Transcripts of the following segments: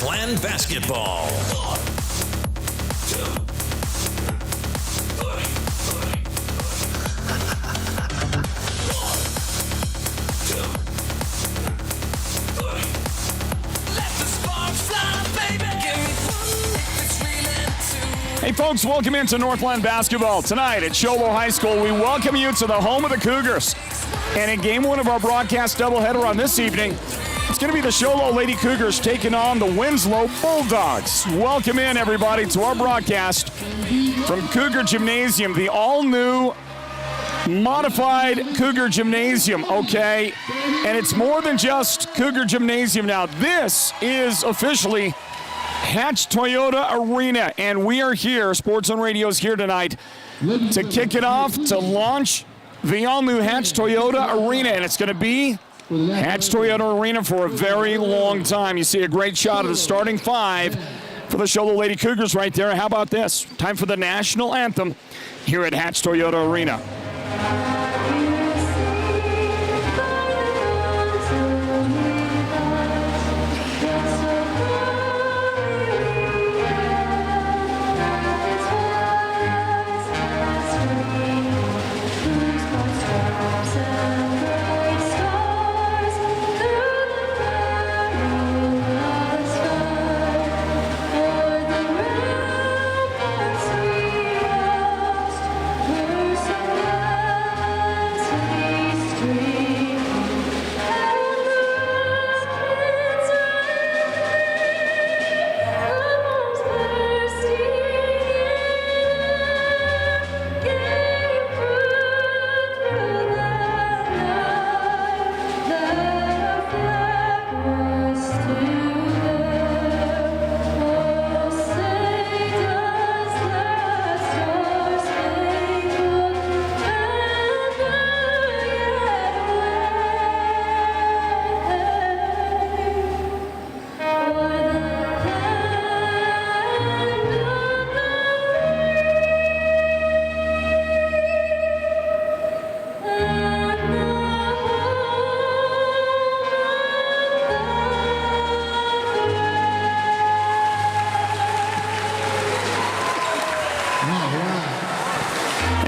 Northland Basketball. Hey folks, welcome into Northland Basketball. Tonight at Show Low High School, we welcome you to the home of the Cougars. And in game one of our broadcast doubleheader on this evening, it's going to be the Show Low Lady Cougars taking on the Winslow Bulldogs. Welcome in, everybody, to our broadcast from Cougar Gymnasium, the all-new modified Cougar Gymnasium, okay? And it's more than just Cougar Gymnasium now. This is officially Hatch Toyota Arena, and we are here, Sports on Radio is here tonight to kick it off, to launch the all-new Hatch Toyota Arena, and it's going to be Hatch Toyota Arena for a very long time. You see a great shot of the starting five for the Show Low Lady Cougars right there. How about this? Time for the national anthem here at Hatch Toyota Arena.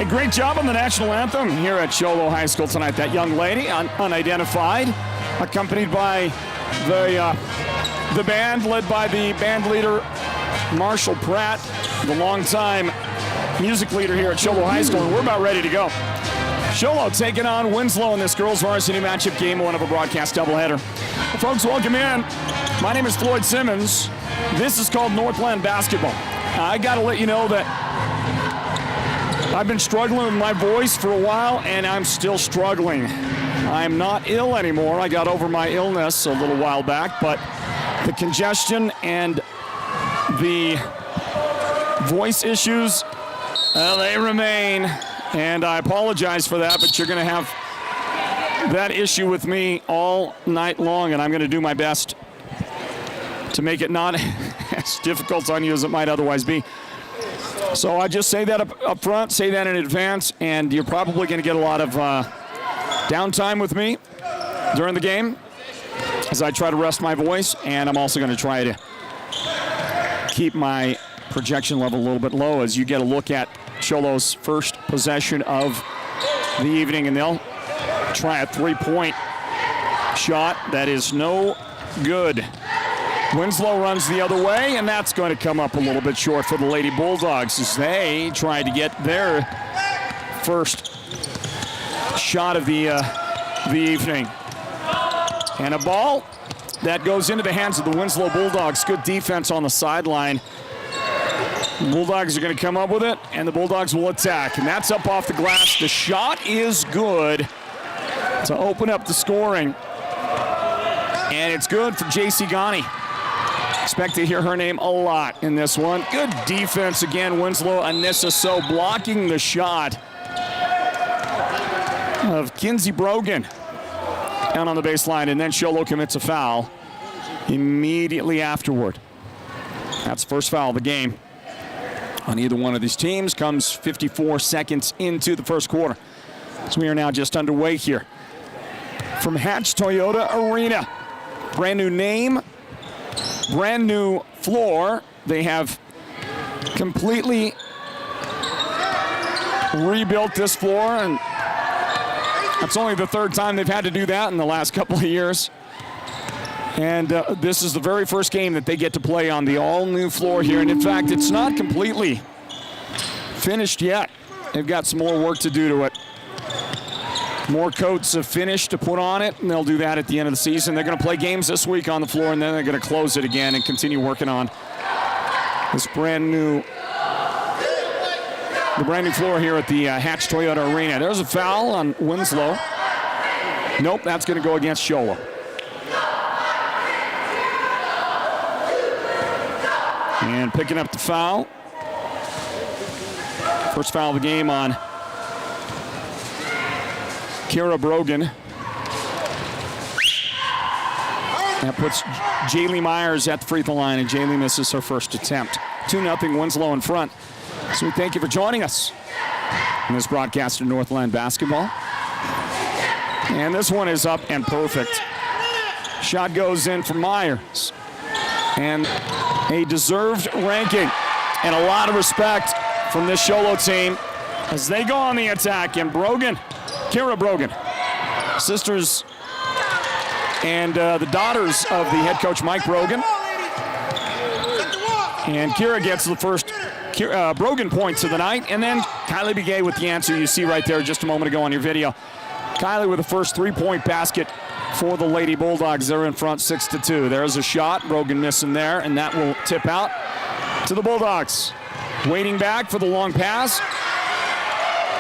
Great job on the national anthem here at Show Low High School tonight. That young lady, unidentified, accompanied by the band, led by the band leader, Marshall Pratt, the longtime music leader here at Show Low High School, and we're about ready to go. Show Low taking on Winslow in this girls varsity matchup game, one of a broadcast doubleheader. Well, folks, welcome in. My name is Floyd Simmons. This is called Northland Basketball. I got to let you know that I've been struggling with my voice for a while, and I'm still struggling. I'm not ill anymore. I got over my illness a little while back, but the congestion and the voice issues, they remain, and I apologize for that, but you're going to have that issue with me all night long, and I'm going to do my best to make it not as difficult on you as it might otherwise be. So I just say that up front, say that in advance, and you're probably going to get a lot of downtime with me during the game as I try to rest my voice, and I'm also going to try to keep my projection level a little bit low as you get a look at Show Low's first possession of the evening, and they'll try a three-point shot that is no good. Winslow runs the other way, and that's going to come up a little bit short for the Lady Bulldogs as they try to get their first shot of the evening. And a ball that goes into the hands of the Winslow Bulldogs. Good defense on the sideline. The Bulldogs are going to come up with it, and the Bulldogs will attack. And that's up off the glass. The shot is good to open up the scoring. And it's good for J.C. Ghani. Expect to hear her name a lot in this one. Good defense again, Winslow. Anissa So blocking the shot of Kinsey Brogan down on the baseline, and then Show Low commits a foul immediately afterward. That's the first foul of the game on either one of these teams. Comes 54 seconds into the first quarter. So we are now just underway here from Hatch Toyota Arena. Brand new name, brand new floor. They have completely rebuilt this floor, and that's only the third time they've had to do that in the last couple of years. And this is the very first game that they get to play on the all-new floor here. And in fact, it's not completely finished yet. They've got some more work to do to it. More coats of finish to put on it, and they'll do that at the end of the season. They're going to play games this week on the floor, and then they're going to close it again and continue working on this brand new floor here at the Hatch Toyota Arena. There's a foul on Winslow. Nope, that's going to go against Show Low. And picking up the foul. First foul of the game on Kira Brogan. That puts Jaylee Myers at the free throw line, and Jaylee misses her first attempt. 2-0 Winslow in front. So we thank you for joining us in this broadcast of Northland Basketball. And this one is up and perfect. Shot goes in for Myers. And a deserved ranking and a lot of respect from this Show Low team as they go on the attack. And Brogan, Kira Brogan, sisters and the daughters of the head coach Mike Brogan. And Kira gets the first Brogan points of the night, and then Kylie Begay with the answer you see right there just a moment ago on your video. Kylie with the first three-point basket for the Lady Bulldogs. They're in front 6-2. There's a shot. Brogan missing there, and that will tip out to the Bulldogs. Waiting back for the long pass.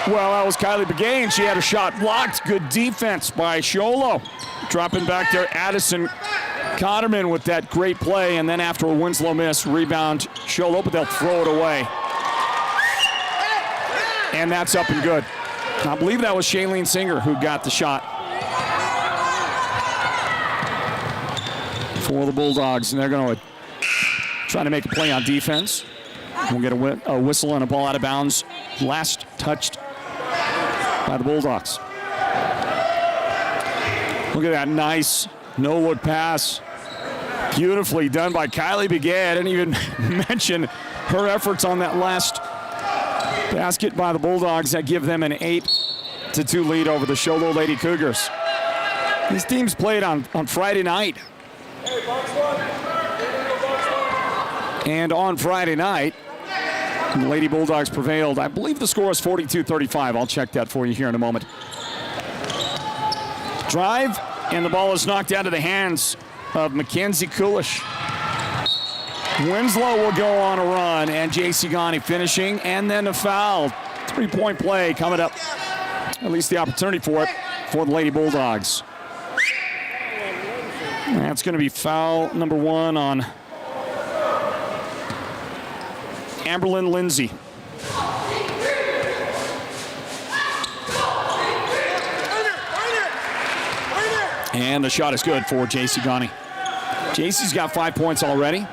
Well, that was Kylie Begay, and she had a shot blocked. Good defense by Show Low. Dropping back there, Addison Cotterman with that great play, and then after a Winslow miss, rebound Show Low, but they'll throw it away. And that's up and good. I believe that was Shailene Singer who got the shot for the Bulldogs, and they're going to try to make a play on defense. We'll get a whistle and a ball out of bounds. Last touched by the Bulldogs. Look at that nice no-look pass. Beautifully done by Kylie Begay. I didn't even mention her efforts on that last basket by the Bulldogs that give them an 8-2 lead over the Show Low Lady Cougars. These teams played on Friday night. And on Friday night, the Lady Bulldogs prevailed. I believe the score is 42-35. I'll check that for you here in a moment. Drive, and the ball is knocked out of the hands of Mackenzie Kulish. Winslow will go on a run, and J.C. Ghani finishing, and then a foul. Three-point play coming up, at least the opportunity for it, for the Lady Bulldogs. That's going to be foul number 1 on Amberlyn Lindsay. And the shot is good for J.C. Ghani. J.C.'s got 5 points already.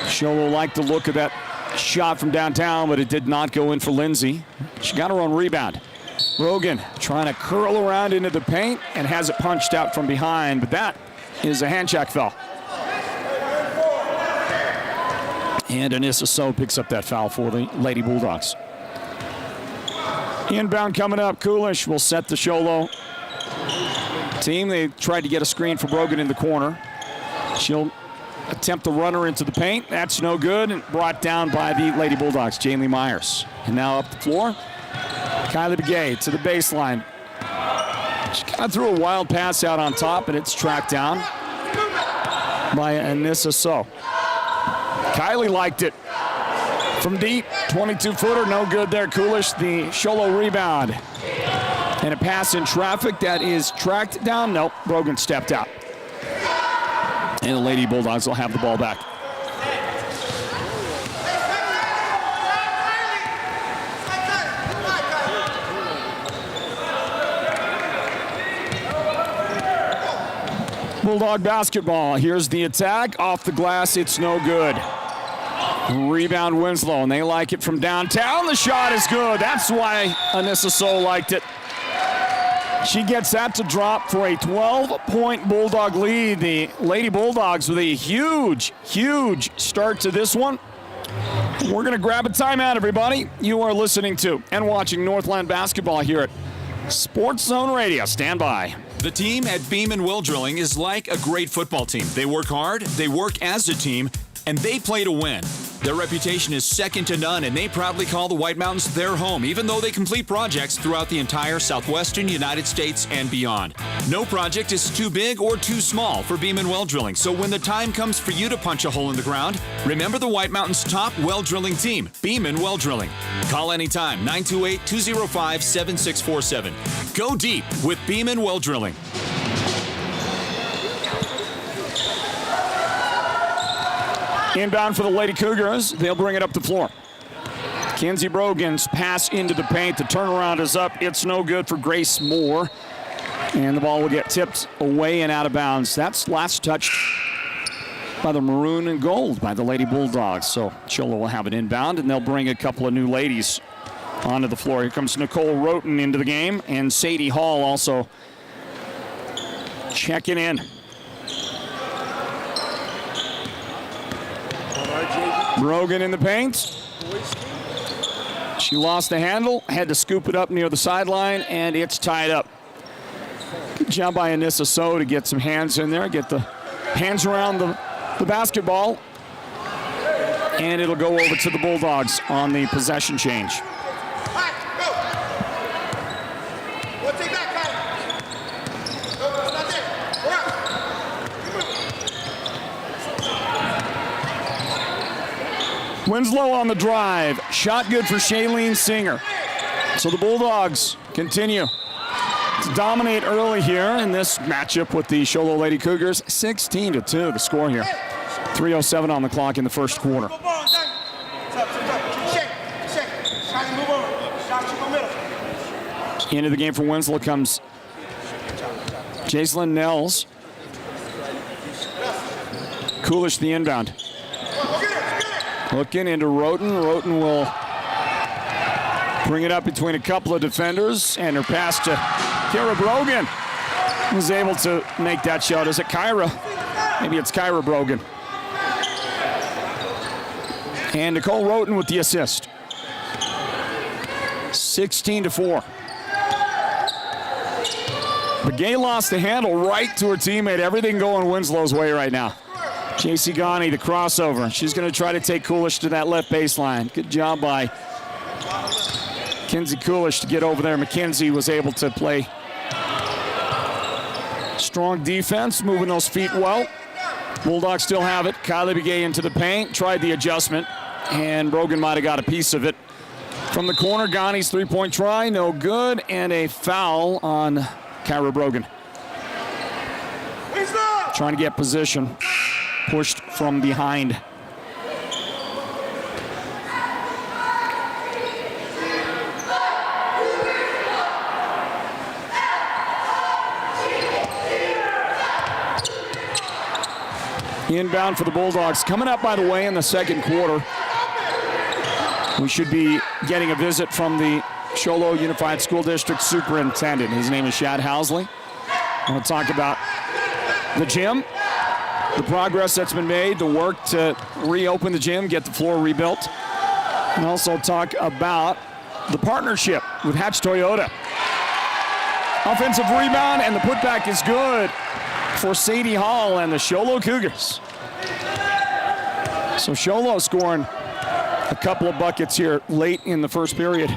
Show Low liked the look of that shot from downtown, but it did not go in for Lindsay. She got her own rebound. Brogan trying to curl around into the paint and has it punched out from behind, but that is a hand check foul. And Anissa So picks up that foul for the Lady Bulldogs. Inbound coming up. Kulish will set the Show Low team. They tried to get a screen for Brogan in the corner. She'll attempt the runner into the paint. That's no good, and brought down by the Lady Bulldogs, Jaylee Myers. And now up the floor, Kylie Begay to the baseline. She kind of threw a wild pass out on top, and it's tracked down by Anissa So. Kylie liked it from deep. 22-footer, no good there. Kulish, the Show Low rebound. And a pass in traffic that is tracked down. Nope, Brogan stepped out. And the Lady Bulldogs will have the ball back. Bulldog basketball. Here's the attack. Off the glass, it's no good. Rebound Winslow, and they like it from downtown. The shot is good. That's why Anissa So liked it. She gets that to drop for a 12-point Bulldog lead. The Lady Bulldogs with a huge, huge start to this one. We're going to grab a timeout, everybody. You are listening to and watching Northland Basketball here at Sports Zone Radio. Stand by. The team at Beeman Well Drilling is like a great football team. They work hard, they work as a team, and they play to win. Their reputation is second to none, and they proudly call the White Mountains their home, even though they complete projects throughout the entire southwestern United States and beyond. No project is too big or too small for Beeman Well Drilling, so when the time comes for you to punch a hole in the ground, remember the White Mountains' top well drilling team, Beeman Well Drilling. Call anytime, 928-205-7647. Go deep with Beeman Well Drilling. Inbound for the Lady Cougars. They'll bring it up the floor. Kenzie Brogan's pass into the paint. The turnaround is up. It's no good for Grace Moore. And the ball will get tipped away and out of bounds. That's last touched by the maroon and gold by the Lady Bulldogs. So Show Low will have it inbound, and they'll bring a couple of new ladies onto the floor. Here comes Nicole Roten into the game, and Sadie Hall also checking in. Brogan in the paint. She lost the handle, had to scoop it up near the sideline, and it's tied up. Good job by Anissa So to get some hands in there, get the hands around the basketball, and it'll go over to the Bulldogs on the possession change. Winslow on the drive. Shot good for Shailene Singer. So the Bulldogs continue to dominate early here in this matchup with the Show Low Lady Cougars. 16-2 the score here. 3:07 on the clock in the first quarter. Into the game for Winslow comes Jaislyn Nels. Coolish the inbound. Looking into Roten. Roten will bring it up between a couple of defenders, and her pass to Kyra Brogan was able to make that shot. Is it Kyra? Maybe it's Kyra Brogan. And Nicole Roten with the assist. 16-4. Begay lost the handle right to her teammate. Everything going Winslow's way right now. JC Ghani, the crossover. She's going to try to take Coolish to that left baseline. Good job by Kinsey Coolish to get over there. McKenzie was able to play strong defense, moving those feet well. Bulldogs still have it. Kylie Begay into the paint, tried the adjustment, and Brogan might have got a piece of it. From the corner, Ghani's three-point try, no good, and a foul on Kyra Brogan. Trying to get position. Pushed from behind. Inbound for the Bulldogs. Coming up, by the way, in the second quarter, we should be getting a visit from the Show Low Unified School District Superintendent. His name is Shad Housley. I want to talk about the gym, the progress that's been made, the work to reopen the gym, get the floor rebuilt, and also talk about the partnership with Hatch Toyota. Offensive rebound, and the putback is good for Sadie Hall and the Show Low Cougars. So Show Low scoring a couple of buckets here late in the first period.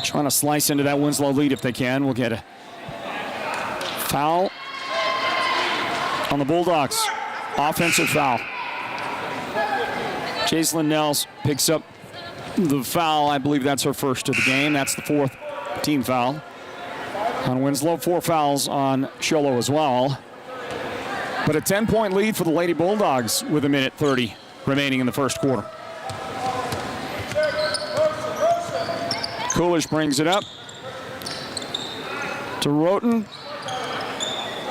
Trying to slice into that Winslow lead if they can. We'll get a foul on the Bulldogs. Offensive foul. Jaislyn Nels picks up the foul. I believe that's her first of the game. That's the fourth team foul on Winslow. 4 fouls on Show Low as well. But a 10-point lead for the Lady Bulldogs with 1:30 remaining in the first quarter. Coolish brings it up to Roten.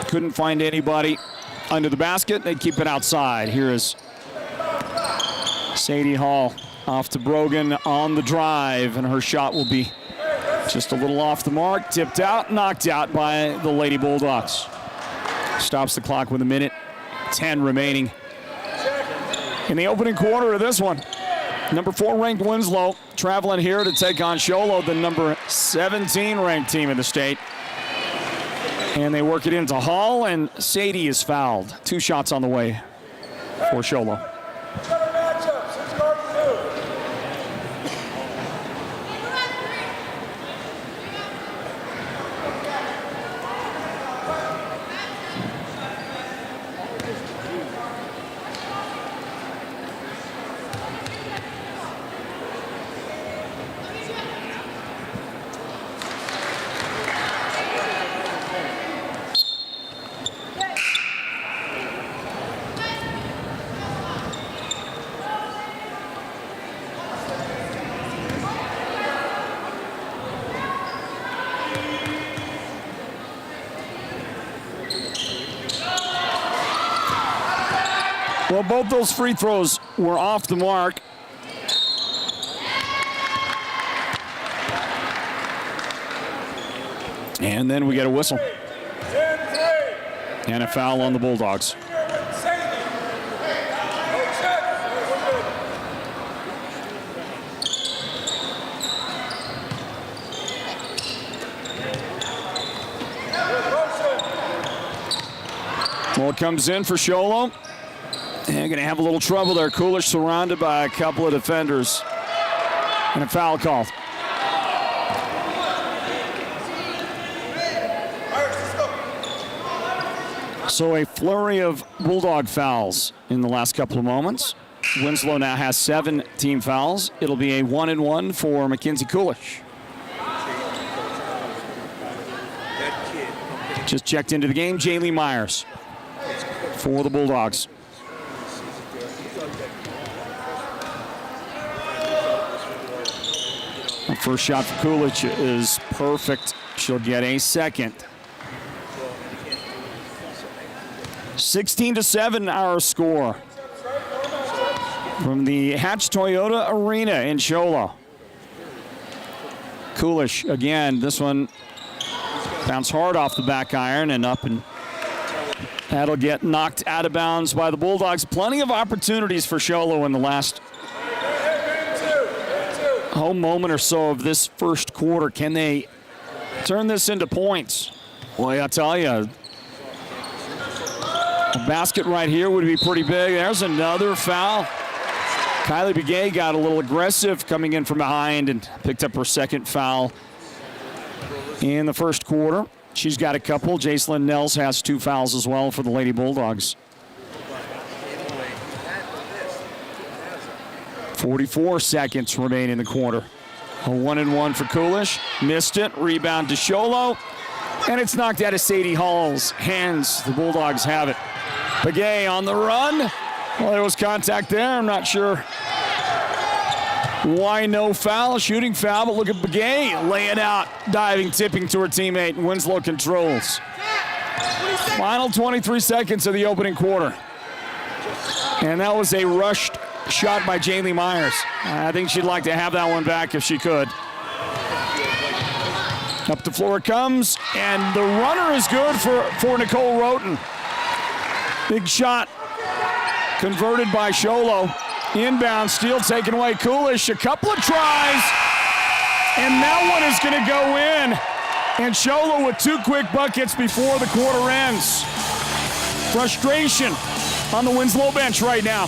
Couldn't find anybody under the basket. They keep it outside. Here is Sadie Hall off to Brogan on the drive, and her shot will be just a little off the mark. Tipped out, knocked out by the Lady Bulldogs. Stops the clock with 1:10 remaining in the opening quarter of this one. Number 4 ranked Winslow traveling here to take on Show Low, the number 17 ranked team in the state. And they work it into Hall, and Sadie is fouled. 2 shots on the way for Show Low. Well, both those free throws were off the mark. And then we get a whistle. And a foul on the Bulldogs. Well, it comes in for Show Low. And going to have a little trouble there. Coolish surrounded by a couple of defenders. And a foul called. So a flurry of Bulldog fouls in the last couple of moments. Winslow now has 7 team fouls. It'll be a 1-and-1 for Mackenzie Coolish. Just checked into the game, Jaylee Myers for the Bulldogs. The first shot for Coolidge is perfect. She'll get a second. 16-7 our score from the Hatch Toyota Arena in Show Low. Coolidge again, this one bounced hard off the back iron and up, and that'll get knocked out of bounds by the Bulldogs. Plenty of opportunities for Show Low in the last moment or so of this first quarter. Can they turn this into points? Well, I'll tell you, a basket right here would be pretty big. There's another foul. Kylie Begay got a little aggressive coming in from behind and picked up her second foul in the first quarter. She's got a couple. Jacelyn Nels has 2 fouls as well for the Lady Bulldogs. 44 seconds remain in the quarter. A 1-and-1 for Coolish. Missed it. Rebound to Show Low. And it's knocked out of Sadie Hall's hands. The Bulldogs have it. Begay on the run. Well, there was contact there. I'm not sure why no foul. Shooting foul, but look at Begay laying out, diving, tipping to her teammate. Winslow controls. Final 23 seconds of the opening quarter. And that was a rushed shot by Jaylee Myers. I think she'd like to have that one back if she could. Up the floor it comes, and the runner is good for Nicole Roten. Big shot converted by Show Low. Inbound steal taken away. Coolish, a couple of tries, and that one is going to go in. And Show Low with 2 quick buckets before the quarter ends. Frustration on the Winslow bench right now.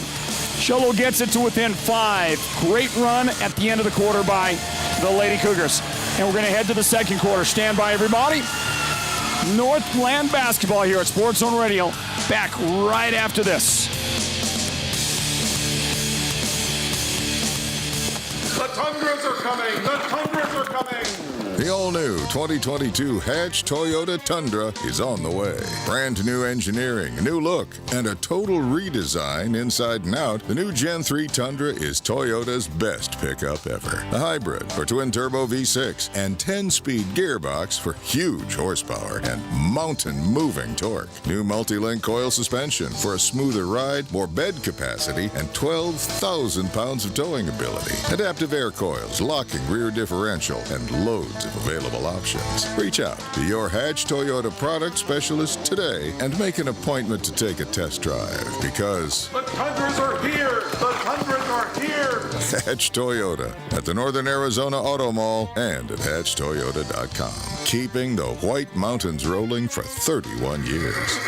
Show Low gets it to within 5. Great run at the end of the quarter by the Lady Cougars. And we're going to head to the second quarter. Stand by, everybody. Northland Basketball here at Sports Zone Radio. Back right after this. The Tundras are coming! The Tundras are coming! The all-new 2022 Hatch Toyota Tundra is on the way. Brand new engineering, a new look, and a total redesign inside and out. The new Gen 3 Tundra is Toyota's best pickup ever. The hybrid for twin-turbo V6 and 10-speed gearbox for huge horsepower and mountain-moving torque. New multi-link coil suspension for a smoother ride, more bed capacity, and 12,000 pounds of towing ability. Adaptive air coils, locking rear differential, and loads of available options. Reach out to your Hatch Toyota product specialist today and make an appointment to take a test drive, because the Tundras are here! The Tundras are here! Hatch Toyota at the Northern Arizona Auto Mall and at hatchtoyota.com. Keeping the White Mountains rolling for 31 years.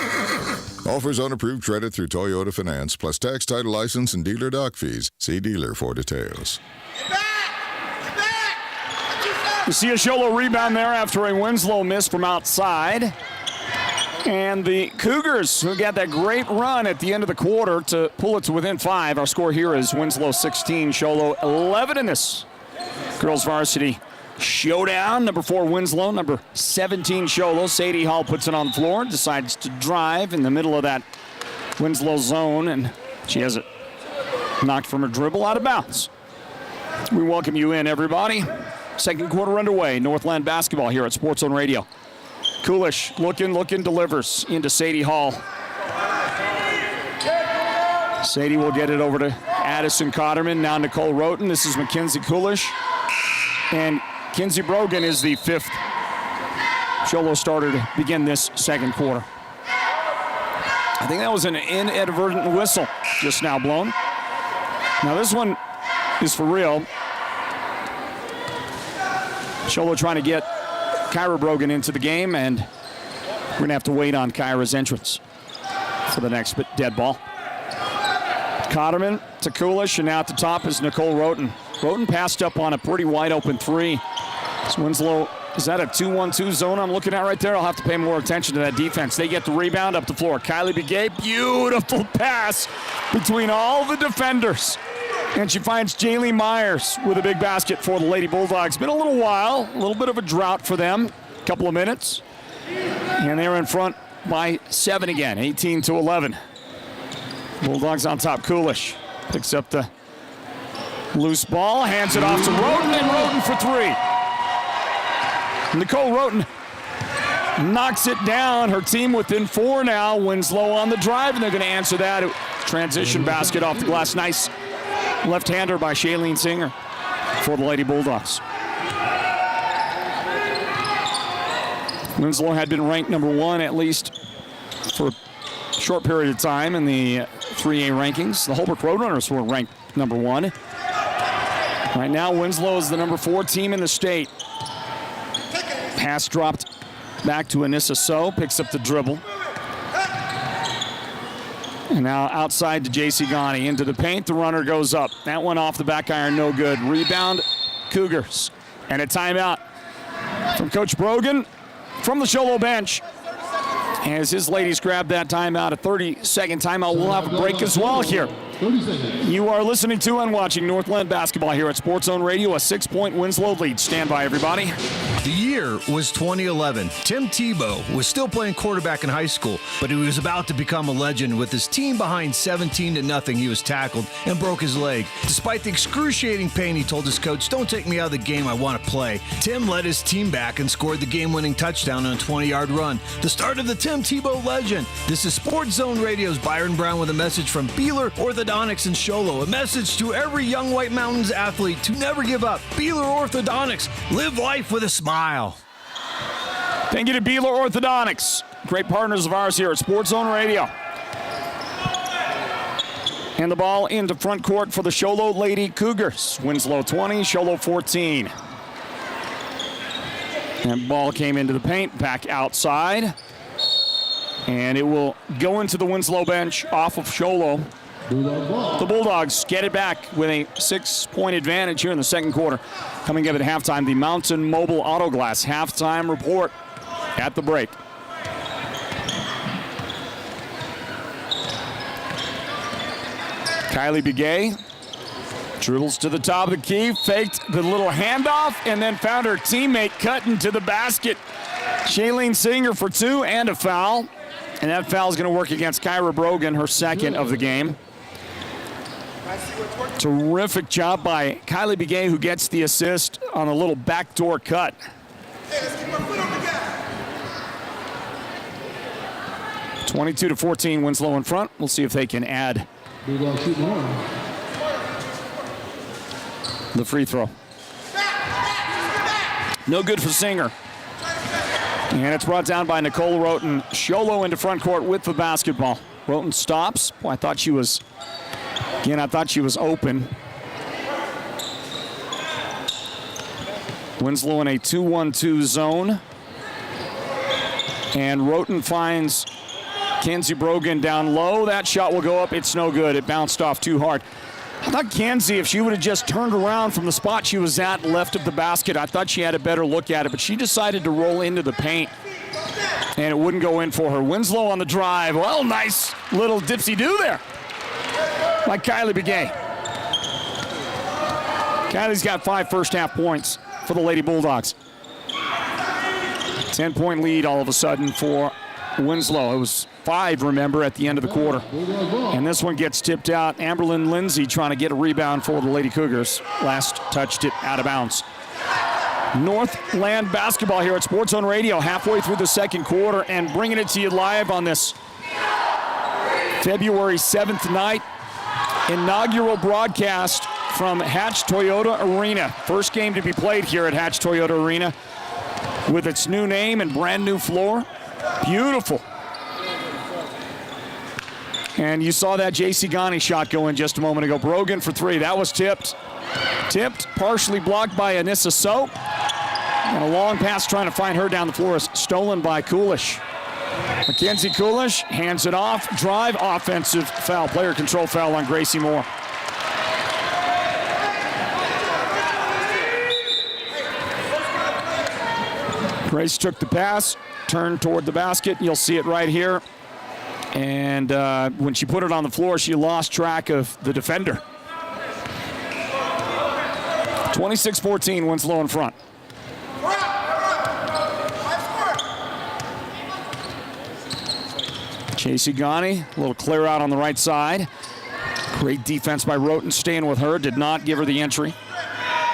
Offers on approved credit through Toyota Finance, plus tax, title, license, and dealer dock fees. See dealer for details. You see a Show Low rebound there after a Winslow miss from outside. And the Cougars, who got that great run at the end of the quarter to pull it to within 5. Our score here is Winslow 16, Show Low 11 in this girls varsity showdown. Number 4 Winslow, number 17 Show Low. Sadie Hall puts it on the floor, decides to drive in the middle of that Winslow zone, and she has it knocked from her dribble out of bounds. We welcome you in, everybody. Second quarter underway. Northland Basketball here at Sports Zone Radio. Coolish looking, delivers into Sadie Hall. Sadie will get it over to Addison Cotterman. Now Nicole Roten. This is Mackenzie Coolish. And Kinsey Brogan is the 5th Show Low starter to begin this second quarter. I think that was an inadvertent whistle just now blown. Now this one is for real. Show Low trying to get Kyra Brogan into the game, and we're going to have to wait on Kyra's entrance for the next dead ball. Cotterman to Coolish, and now at the top is Nicole Roten. Roten passed up on a pretty wide open 3. So Winslow, is that a 2-1-2 zone I'm looking at right there? I'll have to pay more attention to that defense. They get the rebound up the floor. Kylie Begay, beautiful pass between all the defenders. And she finds Jaylee Myers with a big basket for the Lady Bulldogs. Been a little while, a little bit of a drought for them. A couple of minutes. And they're in front by 7 again, 18-11. Bulldogs on top. Coolish picks up the loose ball, hands it off to Roten, and Roten for 3. Nicole Roten knocks it down. Her team within 4 now. Winslow on the drive, and they're going to answer that. Transition basket off the glass. Nice left-hander by Shailene Singer for the Lady Bulldogs. Winslow had been ranked number 1 at least for a short period of time in the 3A rankings. The Holbrook Roadrunners were ranked number 1. Right now, Winslow is the number 4 team in the state. Pass dropped back to Anissa So, picks up the dribble. And now outside to J.C. Ghani, into the paint, the runner goes up. That one off the back iron, no good. Rebound, Cougars. And a timeout from Coach Brogan from the Show Low bench. As his ladies grab that timeout, a 30-second timeout. We'll have a break as well here. You are listening to and watching Northland Basketball here at Sports Zone Radio, a 6-point Winslow lead. Stand by, everybody. The year was 2011. Tim Tebow was still playing quarterback in high school, but he was about to become a legend. With his team behind 17-0, he was tackled and broke his leg. Despite the excruciating pain, he told his coach, "Don't take me out of the game, I want to play." Tim led his team back and scored the game-winning touchdown on a 20-yard run. The start of the Tim Tebow legend. This is Sports Zone Radio's Byron Brown with a message from Beeler Orthodontics and Show Low. A message to every young White Mountains athlete to never give up. Beeler Orthodontics. Live life with a smile. Thank you to Beeler Orthodontics. Great partners of ours here at Sports Zone Radio. And the ball into front court for the Show Low Lady Cougars. Winslow 20, Show Low 14. And ball came into the paint, back outside. And it will go into the Winslow bench off of Show Low. The Bulldogs get it back with a 6-point advantage here in the second quarter. Coming up at halftime, the Mountain Mobile Auto Glass halftime report at the break. Kylie Begay Dribbles to the top of the key, faked the little handoff, and then found her teammate cutting to the basket. Shailene Singer for 2 and a foul. And that foul is going to work against Kyra Brogan, her second of the game. Terrific job by Kylie Begay, who gets the assist on a little backdoor cut. 22-14, Winslow in front. We'll see if they can add the free throw. No good for Singer. And it's brought down by Nicole Roten. Show Low into front court with the basketball. Roten stops. Boy, I thought she was open. Winslow in a 2-1-2 zone. And Roten finds Kenzie Brogan down low. That shot will go up. It's no good. It bounced off too hard. I thought Kenzie, if she would have just turned around from the spot she was at left of the basket, I thought she had a better look at it, but she decided to roll into the paint, and it wouldn't go in for her. Winslow on the drive. Well, nice little dipsy-do there by Kylie Begay. Kylie's got 5 first-half points for the Lady Bulldogs. 10-point lead all of a sudden for Winslow. It was 5, remember, at the end of the quarter. And this one gets tipped out. Amberlyn Lindsay trying to get a rebound for the Lady Cougars. Last touched it out of bounds. Northland Basketball here at Sports Zone Radio, halfway through the second quarter, and bringing it to you live on this February 7th night. Inaugural broadcast from Hatch Toyota Arena. First game to be played here at Hatch Toyota Arena with its new name and brand new floor. Beautiful. And you saw that J.C. Ghani shot go in just a moment ago. Brogan for 3. That was tipped. Tipped, partially blocked by Anissa So. And a long pass trying to find her down the floor is stolen by Coolish. Mackenzie Coolish hands it off. Drive, offensive foul. Player control foul on Gracie Moore. Grace took the pass, turned toward the basket. You'll see it right here. And when she put it on the floor, she lost track of the defender. 26-14, Winslow in front. J.C. Ghani, a little clear out on the right side. Great defense by Roten, staying with her, did not give her the entry.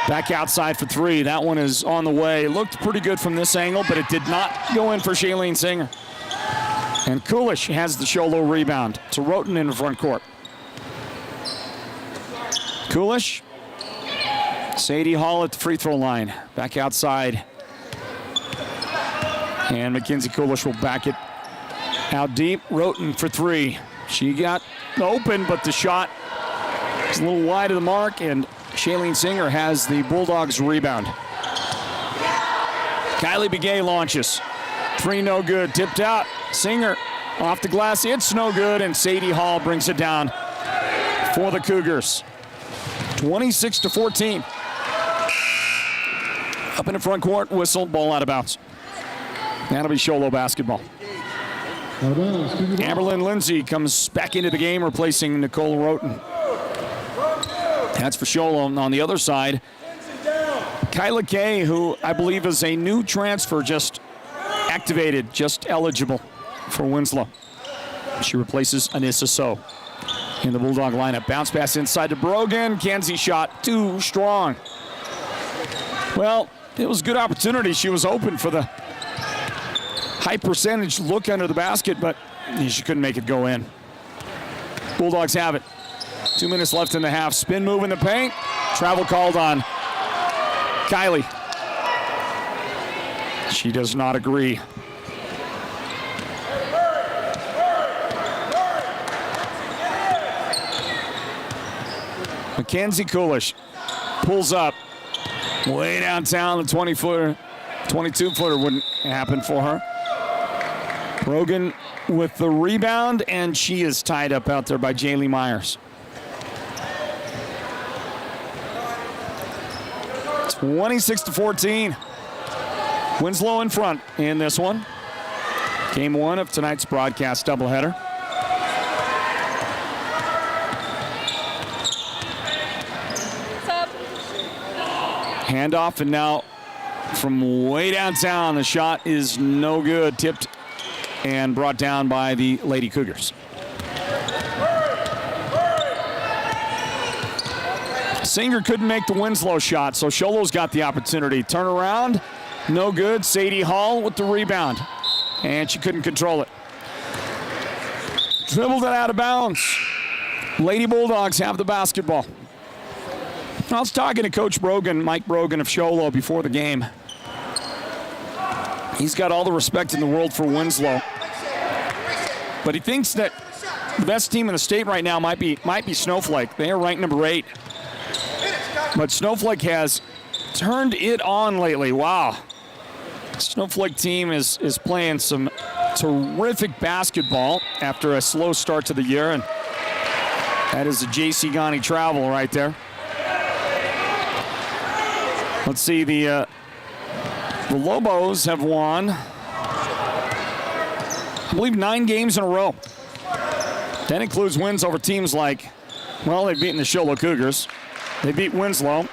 Back outside for 3. That one is on the way. Looked pretty good from this angle, but it did not go in for Shailene Singer. And Coolish has the Show Low rebound to Roten in the front court. Coolish. Sadie Hall at the free throw line. Back outside. And Mackenzie Coolish will back it out deep. Roten for 3. She got open, but the shot is a little wide of the mark, and Shailene Singer has the Bulldogs rebound. Kylie Begay launches. 3 no good. Tipped out. Singer off the glass. It's no good, and Sadie Hall brings it down for the Cougars. 26-14. Up in the front court, whistle, ball out of bounds. That'll be Show Low basketball. Amberlyn Lindsay comes back into the game, replacing Nicole Roten. That's for Show Low. On the other side, Kyla Kay, who I believe is a new transfer, just activated, just eligible for Winslow. She replaces Anissa So in the Bulldog lineup. Bounce pass inside to Brogan. Kenzie shot too strong. Well, it was a good opportunity. She was open for the high percentage look under the basket, but she couldn't make it go in. Bulldogs have it. 2 minutes left in the half. Spin move in the paint. Travel called on Kylie. She does not agree. Mackenzie Coolish pulls up way downtown. The 20-footer, 22-footer wouldn't happen for her. Brogan with the rebound, and she is tied up out there by Jaylee Myers. 26-14. Winslow in front in this one. Game 1 of tonight's broadcast doubleheader. Handoff, and now from way downtown, the shot is no good. Tipped and brought down by the Lady Cougars. Singer couldn't make the Winslow shot, so Show Low's got the opportunity. Turn around, no good. Sadie Hall with the rebound, and she couldn't control it. Dribbled it out of bounds. Lady Bulldogs have the basketball. I was talking to Coach Brogan, Mike Brogan of Show Low, before the game. He's got all the respect in the world for Winslow, but he thinks that the best team in the state right now might be Snowflake. They are ranked number 8. But Snowflake has turned it on lately. Wow. Snowflake team is playing some terrific basketball after a slow start to the year, and that is a J.C. Ghani travel right there. Let's see, the Lobos have won, I believe, 9 games in a row. That includes wins over teams like, well, they've beaten the Show Low Cougars. They beat Winslow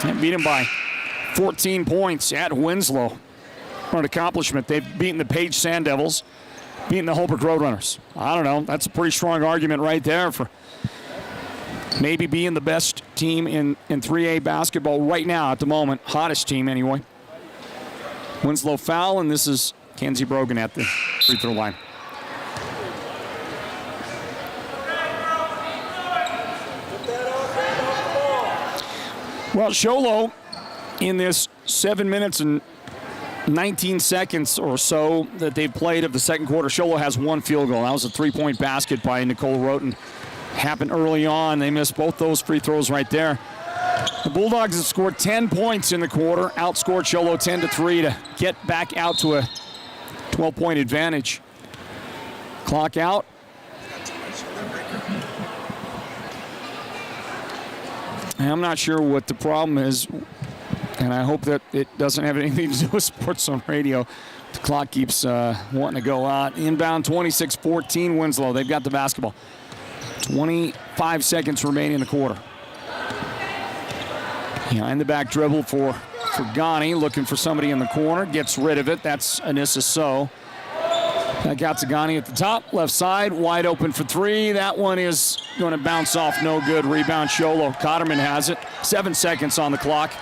and beat them by 14 points at Winslow. What an accomplishment. They've beaten the Page Sand Devils, beaten the Holbrook Roadrunners. I don't know. That's a pretty strong argument right there for maybe being the best team in 3A basketball right now at the moment. Hottest team anyway. Winslow foul, and this is Kenzie Brogan at the free throw line. Well, Show Low, in this 7 minutes and 19 seconds or so that they've played of the second quarter, Show Low has 1 field goal. That was a 3-point basket by Nicole Roten. Happened early on. They missed both those free throws right there. The Bulldogs have scored 10 points in the quarter, outscored Show Low 10-3 to get back out to a 12-point advantage. Clock out. I'm not sure what the problem is, and I hope that it doesn't have anything to do with Sports Zone Radio. The clock keeps wanting to go out. Inbound 26-14 Winslow. They've got the basketball. 25 seconds remaining in the quarter. Behind the back dribble for Ghani, looking for somebody in the corner. Gets rid of it. That's Anissa So. Back out to Ghani at the top, left side, wide open for 3. That one is going to bounce off, no good. Rebound, Show Low. Cotterman has it. 7 seconds on the clock.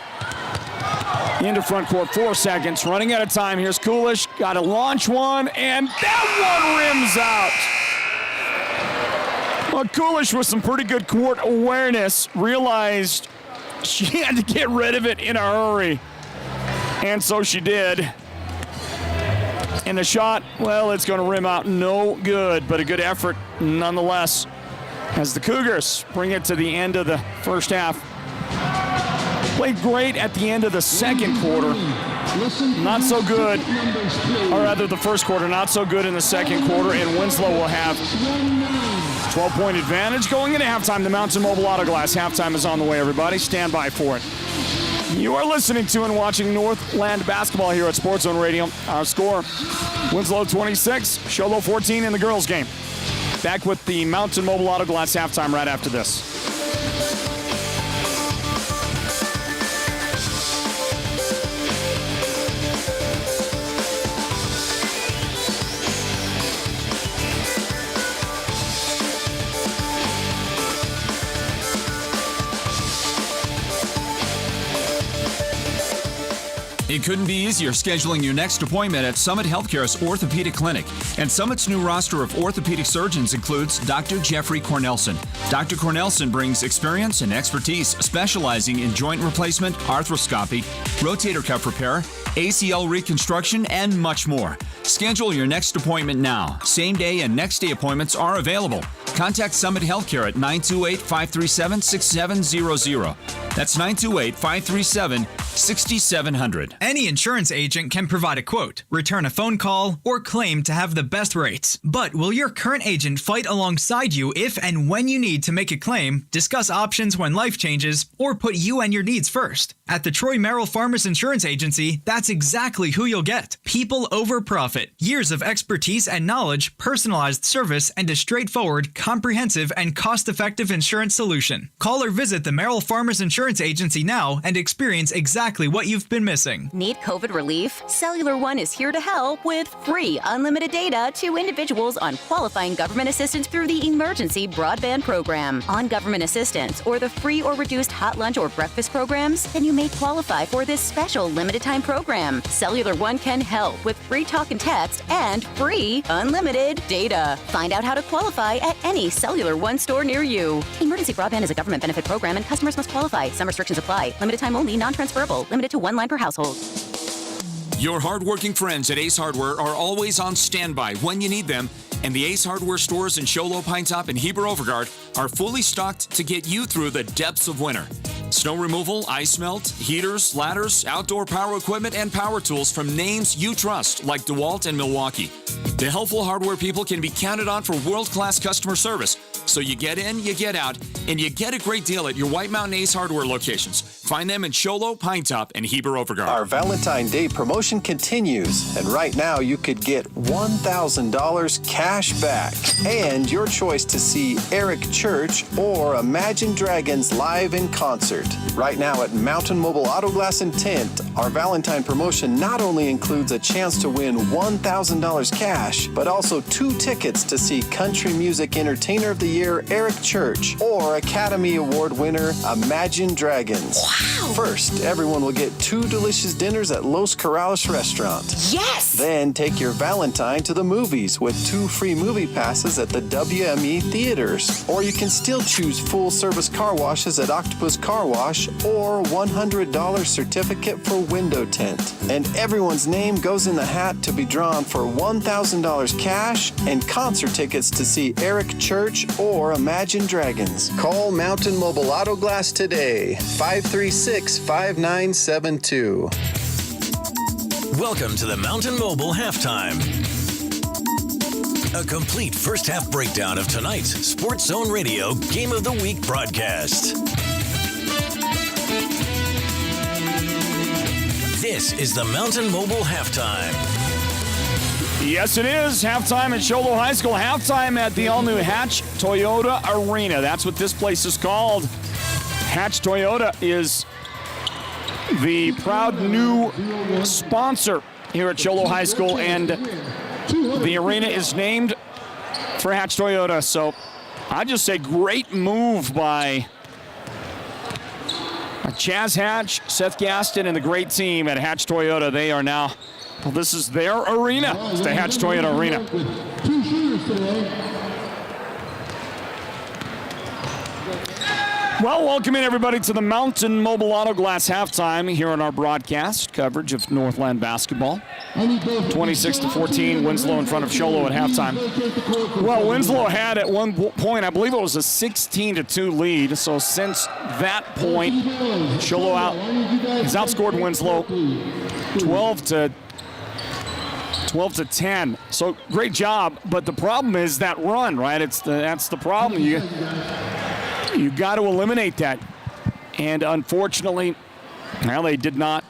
Into front court, 4 seconds. Running out of time. Here's Coolish. Got to launch one, and that one rims out. Well, Coolish with some pretty good court awareness realized she had to get rid of it in a hurry. And so she did. And the shot, well, it's going to rim out no good, but a good effort nonetheless as the Cougars bring it to the end of the first half. Played great at the end of the second quarter. Not so good, or rather the first quarter, not so good in the second quarter, and Winslow will have 12-point advantage going into halftime. The Mountain Mobile Auto Glass halftime is on the way, everybody. Stand by for it. You are listening to and watching Northland Basketball here at Sports Zone Radio. Our score, Winslow 26, Show Low 14 in the girls game. Back with the Mountain Mobile Auto Glass halftime right after this. It couldn't be easier scheduling your next appointment at Summit Healthcare's Orthopedic Clinic. And Summit's new roster of orthopedic surgeons includes Dr. Jeffrey Cornelson. Dr. Cornelson brings experience and expertise specializing in joint replacement, arthroscopy, rotator cuff repair, ACL reconstruction, and much more. Schedule your next appointment now. Same day and next day appointments are available. Contact Summit Healthcare at 928-537-6700. That's 928-537-6700. Any insurance agent can provide a quote, return a phone call, or claim to have the best rates. But will your current agent fight alongside you if and when you need to make a claim, discuss options when life changes, or put you and your needs first? At the Troy Merrill Farmers Insurance Agency, that's exactly who you'll get. People over profit. Years of expertise and knowledge, personalized service, and a straightforward, comprehensive, and cost-effective insurance solution. Call or visit the Merrill Farmers Insurance insurance agency now and experience exactly what you've been missing. Need COVID relief? Cellular One is here to help with free unlimited data to individuals on qualifying government assistance through the Emergency Broadband Program. On government assistance or the free or reduced hot lunch or breakfast programs, then you may qualify for this special limited time program. Cellular One can help with free talk and text and free unlimited data. Find out how to qualify at any Cellular One store near you. Emergency Broadband is a government benefit program and customers must qualify. Some restrictions apply. Limited time only, non-transferable. Limited to one line per household. Your hardworking friends at Ace Hardware are always on standby when you need them, and the Ace Hardware stores in Show Low, Pine Top, and Heber Overgard are fully stocked to get you through the depths of winter. Snow removal, ice melt, heaters, ladders, outdoor power equipment, and power tools from names you trust like DeWalt and Milwaukee. The helpful hardware people can be counted on for world-class customer service. So you get in, you get out, and you get a great deal at your White Mountain Ace Hardware locations. Find them in Show Low, Pine Top, and Heber Overgard. Our Valentine Day promotion continues, and right now you could get $1,000 cash back and your choice to see Eric Church or Imagine Dragons live in concert. Right now at Mountain Mobile Auto Glass and Tint, our Valentine promotion not only includes a chance to win $1,000 cash, but also 2 tickets to see Country Music Entertainer of the Year Eric Church or Academy Award winner Imagine Dragons. Wow! First, everyone will get 2 delicious dinners at Los Corrales Restaurant. Yes! Then take your Valentine to the movies with 2 free movie passes at the WME theaters. Or you can still choose full service car washes at Octopus Car Wash or $100 certificate for window tint. And everyone's name goes in the hat to be drawn for $1,000 cash and concert tickets to see Eric Church or Imagine Dragons. Call Mountain Mobile Auto Glass today, 536-5972. Welcome to the Mountain Mobile Halftime. A complete first half breakdown of tonight's Sports Zone Radio Game of the Week broadcast. This is the Mountain Mobile Halftime. Yes, it is. Halftime at Show Low High School. Halftime at the all-new Hatch Toyota Arena. That's what this place is called. Hatch Toyota is the proud new sponsor here at Show Low High School, and the arena is named for Hatch Toyota. So I just say great move by Chaz Hatch, Seth Gaston, and the great team at Hatch Toyota. They are now, well, this is their arena. It's the Hatch Toyota Arena. Well, welcome in everybody to the Mountain Mobile Auto Glass halftime here on our broadcast coverage of Northland Basketball. 26-14, Winslow in front of Show Low at halftime. Well, Winslow had at one point, I believe it was a 16-2 lead. So since that point, Show Low has outscored Winslow 12-10. So great job, but the problem is that run, right? That's the problem. You got to eliminate that. And unfortunately, well, they did not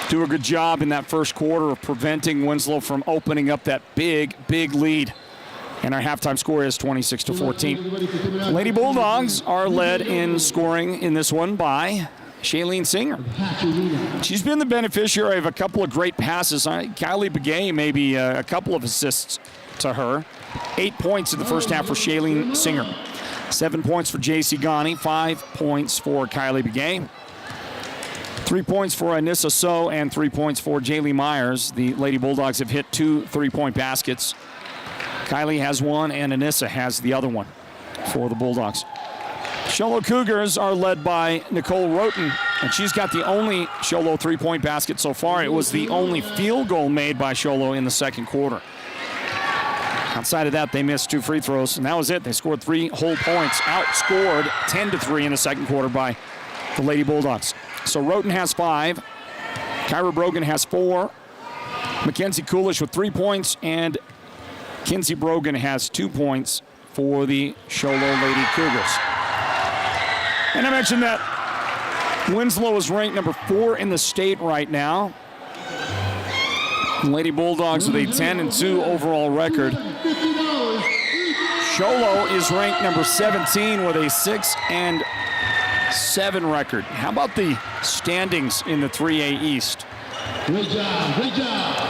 do a good job in that first quarter of preventing Winslow from opening up that big lead. And our halftime score is 26-14. Lady Bulldogs are led in scoring in this one by Shailene Singer. She's been the beneficiary of a couple of great passes. Kylie Begay, maybe a couple of assists to her. 8 points in the first half for Shailene Singer. 7 points for J.C. Ghani, 5 points for Kylie Begay. 3 points for Anissa So, and 3 points for Jaylee Myers. The Lady Bulldogs have hit 2 3-point baskets. Kylie has one, and Anissa has the other one for the Bulldogs. Show Low Cougars are led by Nicole Roten, and she's got the only Show Low 3-point basket so far. It was the only field goal made by Show Low in the second quarter. Outside of that, they missed 2 free throws, and that was it. They scored 3 whole points, outscored 10-3 in the second quarter by the Lady Bulldogs. So Roten has 5, Kyra Brogan has 4, Mackenzie Coolish with 3 points, and Kinsey Brogan has 2 points for the Show Low Lady Cougars. And I mentioned that Winslow is ranked number 4 in the state right now. Lady Bulldogs with a 10-2 overall record. Show Low is ranked number 17 with a 6-2 7 record. How about the standings in the 3A East? Great job. Great job.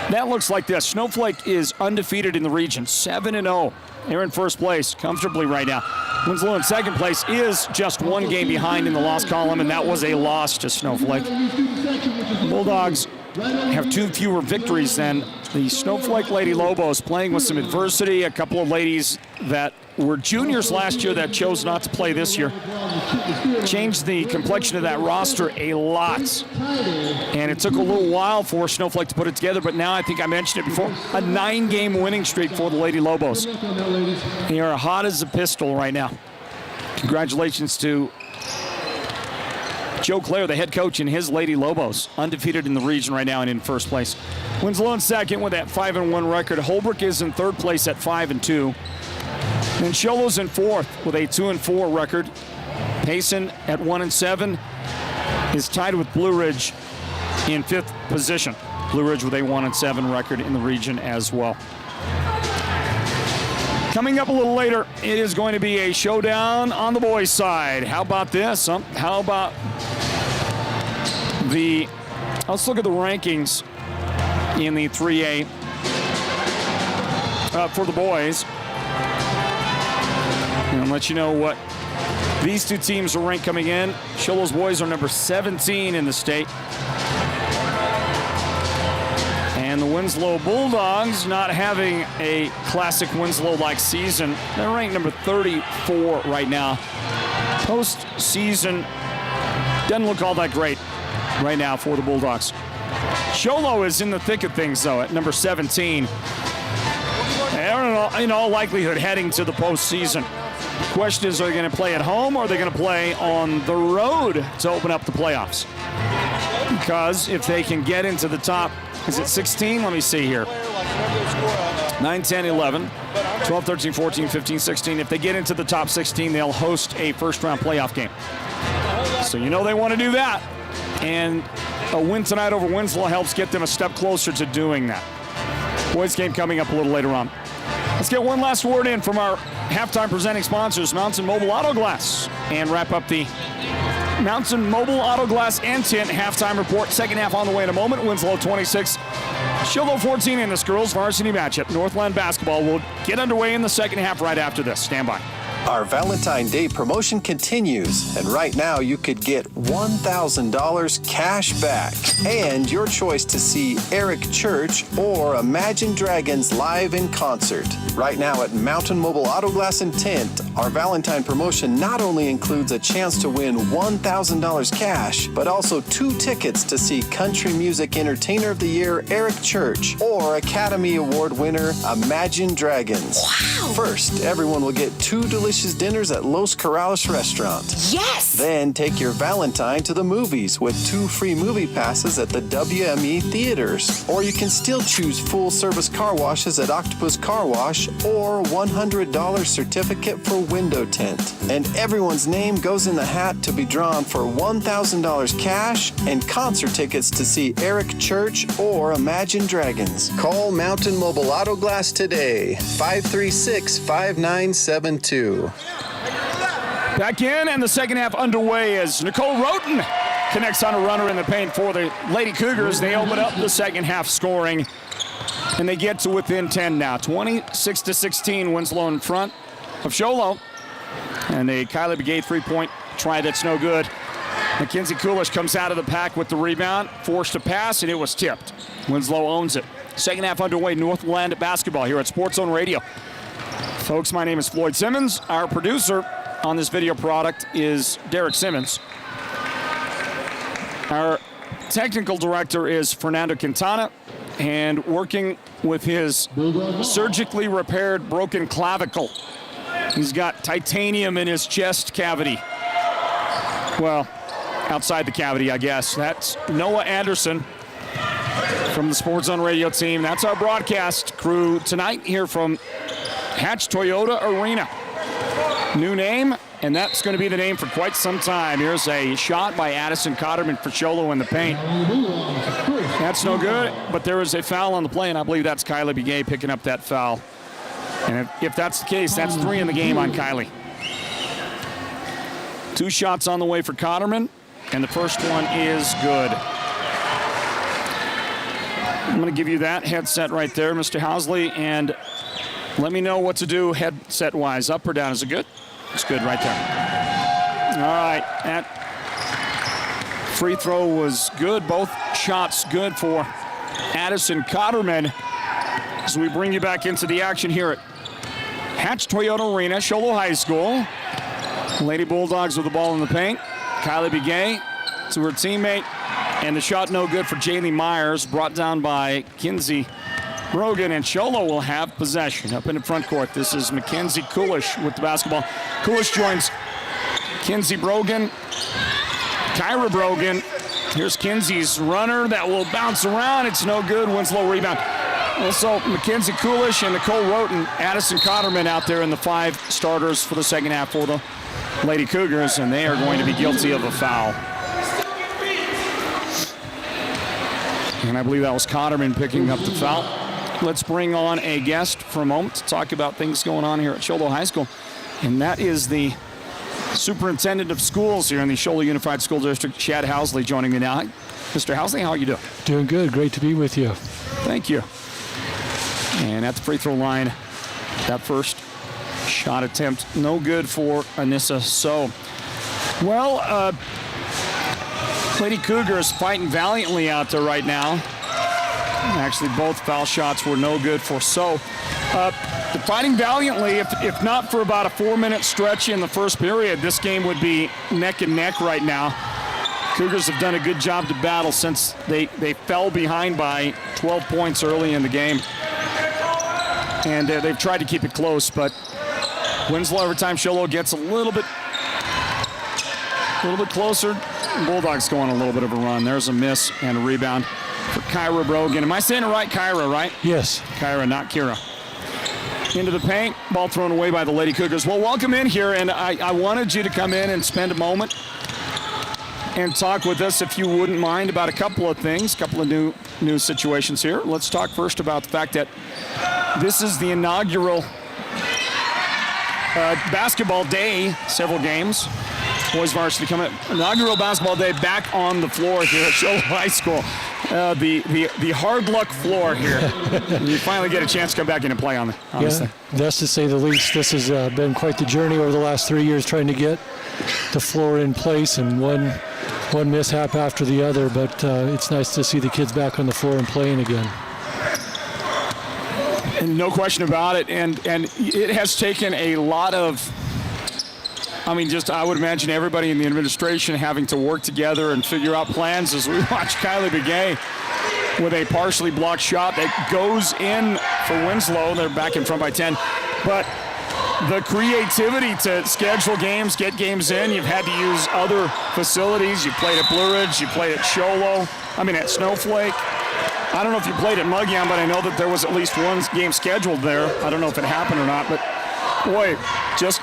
That looks like this. Snowflake is undefeated in the region, 7-0. They're in first place comfortably right now. Winslow in second place is just 1 game behind in the loss column, and that was a loss to Snowflake. Bulldogs have 2 fewer victories than the Snowflake Lady Lobos, playing with some adversity. A couple of ladies that were juniors last year that chose not to play this year. Changed the complexion of that roster a lot. And it took a little while for Snowflake to put it together, but now I think I mentioned it before, a 9-game winning streak for the Lady Lobos. They are hot as a pistol right now. Congratulations to Joe Clare, the head coach, and his Lady Lobos, undefeated in the region right now and in first place. Winslow in second with that 5-1 record. Holbrook is in third place at 5-2. Then Show Low's in fourth with a 2-4 record. Payson at 1-7 is tied with Blue Ridge in fifth position. Blue Ridge with a 1-7 record in the region as well. Coming up a little later, it is going to be a showdown on the boys' side. How about this? How about let's look at the rankings in the 3A for the boys. And I'll let you know what these 2 teams are ranked coming in. Show Low's boys are number 17 in the state. And the Winslow Bulldogs, not having a classic Winslow-like season, they're ranked number 34 right now. Postseason doesn't look all that great right now for the Bulldogs. Show Low is in the thick of things, though, at number 17. They're in all likelihood heading to the postseason. The question is, are they going to play at home or are they going to play on the road to open up the playoffs? Because if they can get into the top, is it 16? Let me see here. 9, 10, 11, 12, 13, 14, 15, 16. If they get into the top 16, they'll host a first-round playoff game. So you know they want to do that. And a win tonight over Winslow helps get them a step closer to doing that. Boys game coming up a little later on. Let's get one last word in from our halftime presenting sponsors, Mountain Mobile Auto Glass, and wrap up the Mountain Mobile Auto Glass and Tint halftime report. Second half on the way in a moment. Winslow 26, Show Low 14 in this girls varsity matchup. Northland Basketball will get underway in the second half right after this. Stand by. Our Valentine Day promotion continues, and right now you could get $1,000 cash back and your choice to see Eric Church or Imagine Dragons live in concert. Right now at Mountain Mobile Auto Glass and Tint, our Valentine promotion not only includes a chance to win $1,000 cash, but also 2 tickets to see Country Music Entertainer of the Year Eric Church or Academy Award winner Imagine Dragons. Wow! First, everyone will get 2 delicious dinners at Los Corrales Restaurant. Yes! Then take your Valentine to the movies with 2 free movie passes at the WME theaters. Or you can still choose full service car washes at Octopus Car Wash or $100 certificate for window tint. And everyone's name goes in the hat to be drawn for $1,000 cash and concert tickets to see Eric Church or Imagine Dragons. Call Mountain Mobile Auto Glass today, 536-5972. Back in, and the second half underway as Nicole Roten connects on a runner in the paint for the Lady Cougars. They open up the second half scoring, and they get to within 10 now. 26-16, Winslow in front of Show Low. And a Kylie Begay three-point try that's no good. Mackenzie Coolish comes out of the pack with the rebound, forced to pass, and it was tipped. Winslow owns it. Second half underway, Northland Basketball here at Sports Zone Radio. Folks, my name is Floyd Simmons. Our producer on this video product is Derek Simmons. Our technical director is Fernando Quintana, and working with his surgically repaired broken clavicle. He's got titanium in his chest cavity. Well, outside the cavity, I guess. That's Noah Anderson from the Sports Zone Radio team. That's our broadcast crew tonight here from Hatch Toyota Arena. New name, and that's going to be the name for quite some time. Here's a shot by Addison Cotterman for Show Low in the paint. That's no good, but there is a foul on the play, and I believe that's Kylie Begay picking up that foul. And if that's the case, that's 3 in the game on Kylie. 2 shots on the way for Cotterman, and the first one is good. I'm going to give you that headset right there, Mr. Housley, and let me know what to do headset-wise. Up or down? Is it good? It's good right there. All right. That free throw was good. Both shots good for Addison Cotterman. As we bring you back into the action here at Hatch Toyota Arena, Show Low High School. Lady Bulldogs with the ball in the paint. Kylie Begay to her teammate. And the shot no good for Jaylee Myers, brought down by Kinsey Brogan, and Show Low will have possession up in the front court. This is Mackenzie Coolish with the basketball. Coolish joins Kinsey Brogan, Kyra Brogan. Here's Kinsey's runner that will bounce around. It's no good. Winslow rebound. Also, Mackenzie Coolish and Nicole Roten, Addison Cotterman out there in the 5 starters for the second half for the Lady Cougars, and they are going to be guilty of a foul. And I believe that was Cotterman picking up the foul. Let's bring on a guest for a moment to talk about things going on here at Show Low High School. And that is the Superintendent of Schools here in the Show Low Unified School District, Chad Housley, joining me now. Mr. Housley, how are you doing? Doing good. Great to be with you. Thank you. And at the free throw line, that first shot attempt, no good for Anissa So. Well, Lady Cougars fighting valiantly out there right now. Actually, both foul shots were no good for So. They're fighting valiantly. If not for about a 4-minute stretch in the first period, this game would be neck and neck right now. Cougars have done a good job to battle since they fell behind by 12 points early in the game. And they've tried to keep it close, but Winslow every time Show Low gets a little bit closer. Bulldogs go on a little bit of a run. There's a miss and a rebound for Kyra Brogan. Am I saying it right? Kyra, right? Yes. Kyra, not Kira. Into the paint, ball thrown away by the Lady Cougars. Well, welcome in here, and I wanted you to come in and spend a moment and talk with us, if you wouldn't mind, about a couple of things, a couple of new situations here. Let's talk first about the fact that this is the inaugural basketball day, several games. Boys varsity coming, inaugural basketball day back on the floor here at Show Low High School. The hard luck floor here. You finally get a chance to come back in and play on it, honestly. Yeah, that's to say the least. This has been quite the journey over the last 3 years trying to get the floor in place, and one mishap after the other, but it's nice to see the kids back on the floor and playing again. And no question about it, and it has taken a lot of, I would imagine everybody in the administration having to work together and figure out plans as we watch Kylie Begay with a partially blocked shot that goes in for Winslow. They're back in front by 10. But the creativity to schedule games, get games in, you've had to use other facilities. You played at Blue Ridge, you played at Show Low, at Snowflake. I don't know if you played at Muggion, but I know that there was at least one game scheduled there. I don't know if it happened or not, but boy, just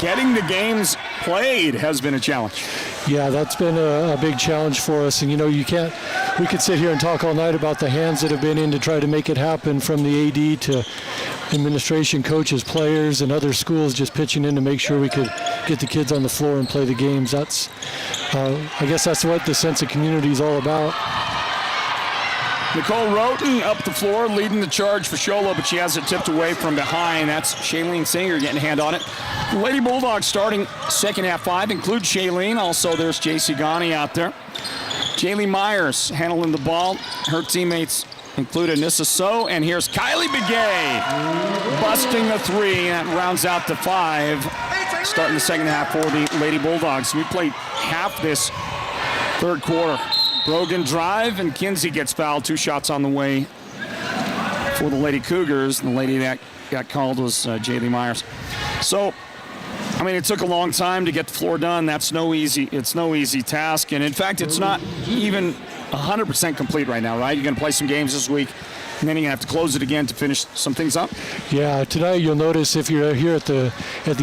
getting the games played has been a challenge. Yeah, that's been a big challenge for us. And, we could sit here and talk all night about the hands that have been in to try to make it happen, from the AD to administration, coaches, players, and other schools just pitching in to make sure we could get the kids on the floor and play the games. That's, I guess that's what the sense of community is all about. Nicole Roten up the floor, leading the charge for Show Low, but she has it tipped away from behind. That's Shailene Singer getting a hand on it. The Lady Bulldogs starting second half 5 include Shailene. Also, there's JC Ghani out there. Jaylee Myers handling the ball. Her teammates include Anissa So, and here's Kylie Begay busting the 3. That rounds out to 5. Starting the second half for the Lady Bulldogs. We played half this third quarter. Brogan drive, and Kinsey gets fouled. 2 shots on the way for the Lady Cougars. And the lady that got called was Jaylee Myers. So, it took a long time to get the floor done. It's no easy task. And in fact, it's not even 100% complete right now, right? You're going to play some games this week, and then you're going to have to close it again to finish some things up? Yeah, tonight you'll notice if you're here at the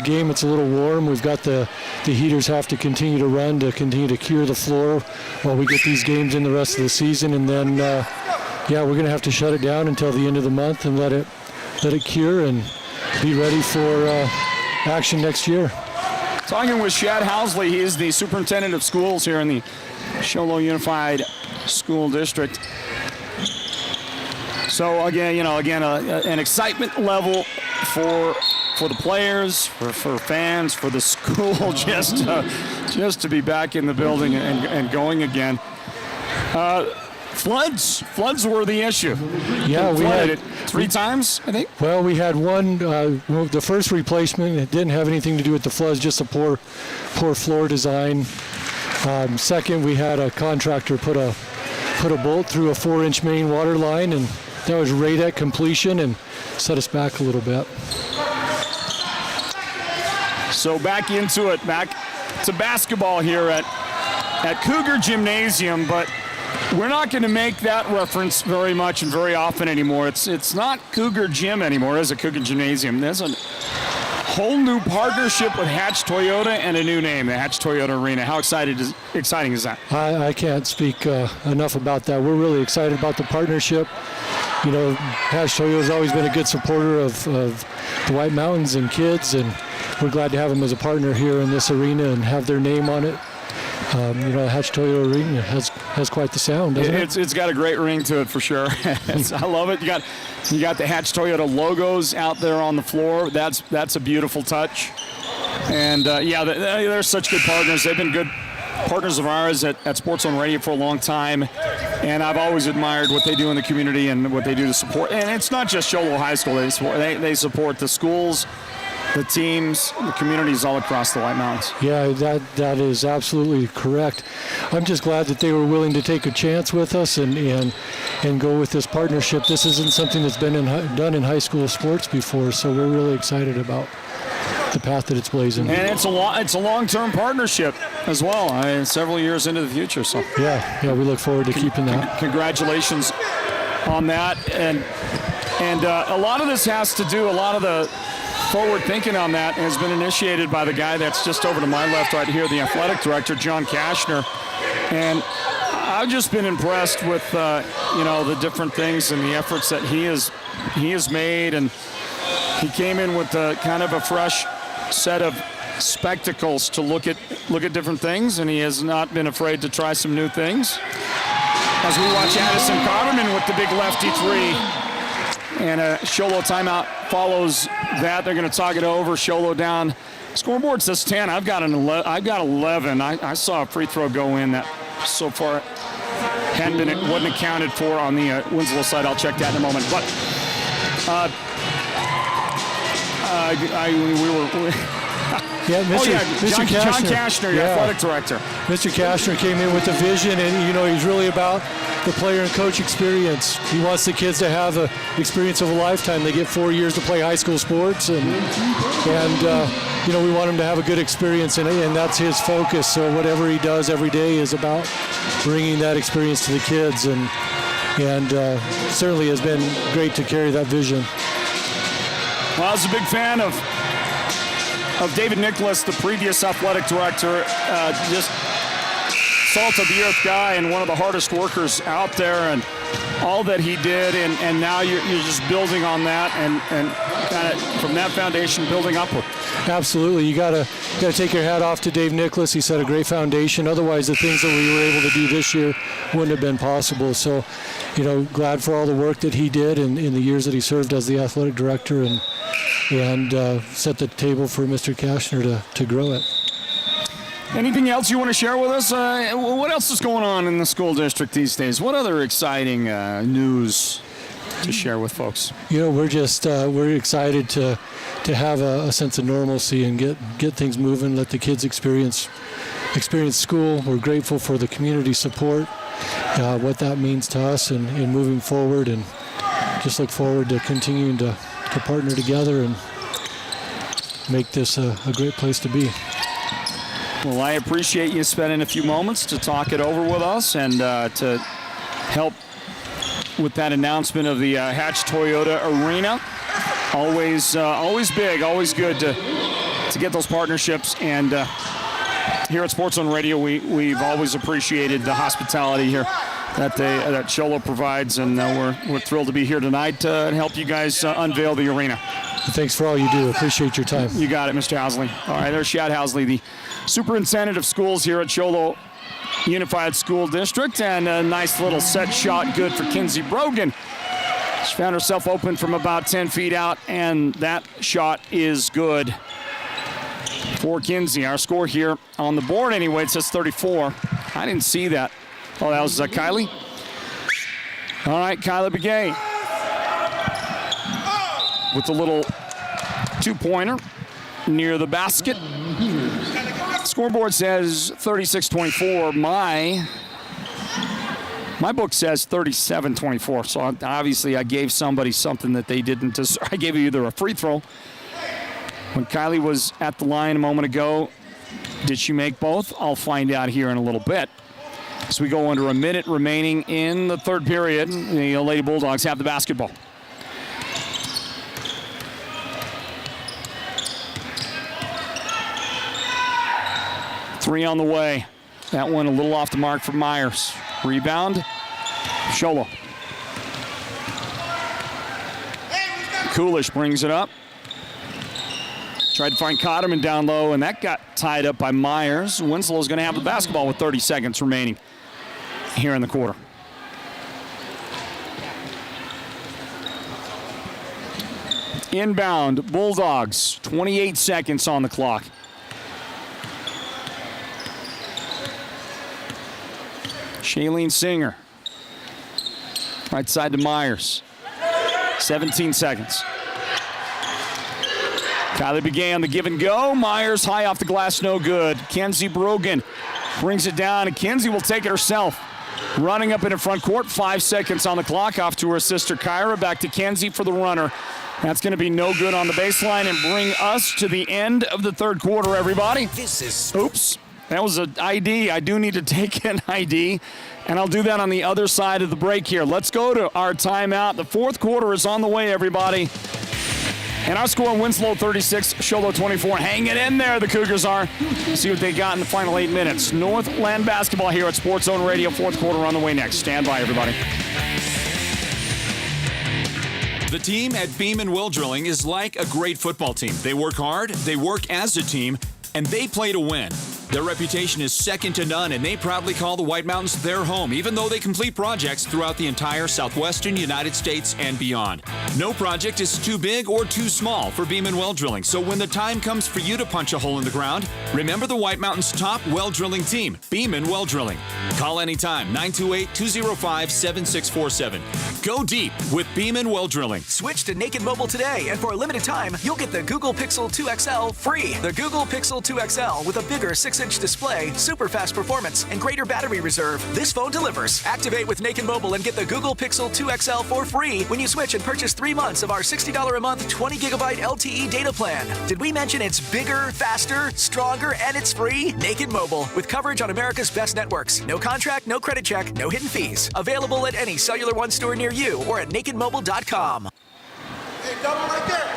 game, it's a little warm. We've got the heaters have to continue to run to continue to cure the floor while we get these games in the rest of the season. And then, we're going to have to shut it down until the end of the month and let it cure and be ready for action next year. Talking with Shad Housley. He is the superintendent of schools here in the Show Low Unified School District. So again, an excitement level for the players, for fans, for the school, just to be back in the building and going again. Floods were the issue. Yeah, we had it 3 times, I think. Well, we had one, the first replacement. It didn't have anything to do with the floods, just a poor floor design. Second, we had a contractor put a bolt through a 4-inch main water line, and that was right at completion and set us back a little bit. So back into it, back to basketball here at Cougar Gymnasium, but we're not going to make that reference very much and very often anymore. It's not Cougar Gym anymore, is it? Cougar Gymnasium. There's a whole new partnership with Hatch Toyota and a new name, the Hatch Toyota Arena. How exciting is that? I can't speak enough about that. We're really excited about the partnership. You know, Hatch Toyota has always been a good supporter of the White Mountains and kids, and we're glad to have them as a partner here in this arena and have their name on it. Hatch Toyota Arena has quite the sound, doesn't it? It's got a great ring to it for sure. I love it. You got the Hatch Toyota logos out there on the floor. That's a beautiful touch. And they're such good partners. They've been good partners of ours at Sports Zone Radio for a long time. And I've always admired what they do in the community and what they do to support. And it's not just Show Low High School. They support the schools, the teams, the communities all across the White Mountains. Yeah, that is absolutely correct. I'm just glad that they were willing to take a chance with us and go with this partnership. This isn't something that's been done in high school sports before, so we're really excited about the path that it's blazing. And it's a long-term partnership as well, several years into the future. So yeah, we look forward to keeping that. Congratulations on that. And a lot of this has to do, a lot of the forward thinking on that has been initiated by the guy that's just over to my left right here, the athletic director, John Kashner. And I've just been impressed with the different things and the efforts that he has made. And he came in with kind of a fresh set of spectacles to look at different things, and he has not been afraid to try some new things. As we watch Addison Cotterman with the big lefty three. And a Show Low timeout follows that. They're going to talk it over. Show Low down. Scoreboard says 10. I've got 11. I saw a free throw go in that so far wasn't accounted for on the Winslow side. I'll check that in a moment. But Mr. John Kashner, athletic director. Mr. Kashner came in with a vision, and he's really about the player and coach experience. He wants the kids to have the experience of a lifetime. They get 4 years to play high school sports, and we want them to have a good experience, and that's his focus. So whatever he does every day is about bringing that experience to the kids, and certainly has been great to carry that vision. Well, I was a big fan of David Nicholas, the previous athletic director, just salt of the earth guy and one of the hardest workers out there, and all that he did, and now you're just building on that and kind of from that foundation building upward. Absolutely, you gotta take your hat off to Dave Nicholas. He set a great foundation. Otherwise, the things that we were able to do this year wouldn't have been possible. So, glad for all the work that he did in the years that he served as the athletic director, and set the table for Mr. Kashner to grow it. Anything else you want to share with us? What else is going on in the school district these days? What other exciting news to share with folks? We're just we're excited to have a sense of normalcy and get things moving, let the kids experience school. We're grateful for the community support, what that means to us and moving forward, and just look forward to continuing to partner together and make this a great place to be. Well, I appreciate you spending a few moments to talk it over with us and to help with that announcement of the Hatch Toyota Arena. Always big, always good to get those partnerships. And here at Sports Zone Radio, we've always appreciated the hospitality here that Show Low provides, and we're thrilled to be here tonight and help you guys unveil the arena. Thanks for all you do. Appreciate your time. You got it, Mr. Housley. All right, there's Shad Housley, the superintendent of schools here at Show Low Unified School District, and a nice little set shot, good for Kinsey Brogan. She found herself open from about 10 feet out, and that shot is good for Kinsey. Our score here on the board anyway, it says 34. I didn't see that. Oh, that was Kylie. All right, Kylie Begay with a little two-pointer near the basket. Scoreboard says 36-24. My book says 37-24, so obviously I gave somebody something that they didn't deserve. I gave you either a free throw. When Kylie was at the line a moment ago, did she make both? I'll find out here in a little bit. As we go under a minute remaining in the third period, the Lady Bulldogs have the basketball. Three on the way. That one a little off the mark for Myers. Rebound, Show Low. Coolish brings it up. Tried to find Cotterman down low, and that got tied up by Myers. Winslow's going to have the basketball with 30 seconds remaining here in the quarter. Inbound, Bulldogs, 28 seconds on the clock. Shailene Singer. Right side to Myers. 17 seconds. Kylie Begay on the give and go. Myers high off the glass, no good. Kenzie Brogan brings it down, and Kenzie will take it herself. Running up into front court, 5 seconds on the clock. Off to her sister Kyra. Back to Kenzie for the runner. That's going to be no good on the baseline and bring us to the end of the third quarter, everybody. Oops. That was an ID. I do need to take an ID, and I'll do that on the other side of the break here. Let's go to our timeout. The fourth quarter is on the way, everybody. And our score, Winslow 36, Show Low 24. Hanging in there, the Cougars are. See what they got in the final 8 minutes. Northland Basketball here at Sports Zone Radio. Fourth quarter on the way next. Stand by, everybody. The team at Beeman Well Drilling is like a great football team. They work hard, they work as a team, and they play to win. Their reputation is second to none, and they proudly call the White Mountains their home, even though they complete projects throughout the entire southwestern United States and beyond. No project is too big or too small for Beeman Well Drilling, so when the time comes for you to punch a hole in the ground, remember the White Mountains' top well drilling team, Beeman Well Drilling. Call anytime, 928-205-7647. Go deep with Beeman Well Drilling. Switch to Naked Mobile today, and for a limited time, you'll get the Google Pixel 2 XL free. The Google Pixel 2 XL with a bigger 6-inch display, super fast performance, and greater battery reserve. This phone delivers. Activate with Naked Mobile and get the Google Pixel 2 XL for free when you switch and purchase 3 months of our $60 a month 20 gigabyte LTE data plan. Did we mention it's bigger, faster, stronger, and it's free? Naked Mobile with coverage on America's best networks. No contract, no credit check, no hidden fees. Available at any Cellular One store near you or at nakedmobile.com. Hey, double right there.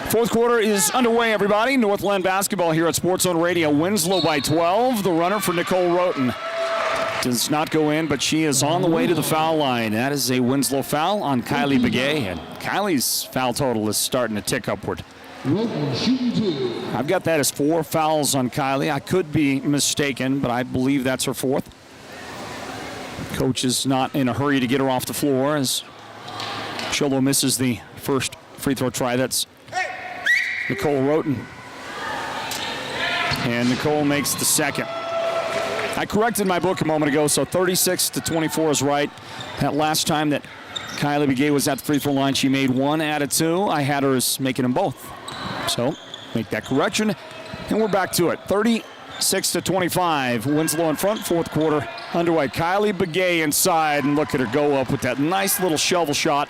Fourth quarter is underway, everybody. Northland Basketball here at Sports Zone Radio. Winslow by 12. The runner for Nicole Roten does not go in, but she is on the way to the foul line. That is a Winslow foul on Kylie Begay, and Kylie's foul total is starting to tick upward. I've got that as 4 fouls on Kylie. I could be mistaken, but I believe that's her 4th. Coach is not in a hurry to get her off the floor as Show Low misses the first free throw try. That's Nicole Roten. And Nicole makes the second. I corrected my book a moment ago, so 36-24 is right. That last time that Kylie Begay was at the free throw line, she made 1 out of 2. I had her as making them both. So make that correction, and we're back to it. 36-25. Winslow in front, fourth quarter underway. Kylie Begay inside, and look at her go up with that nice little shovel shot.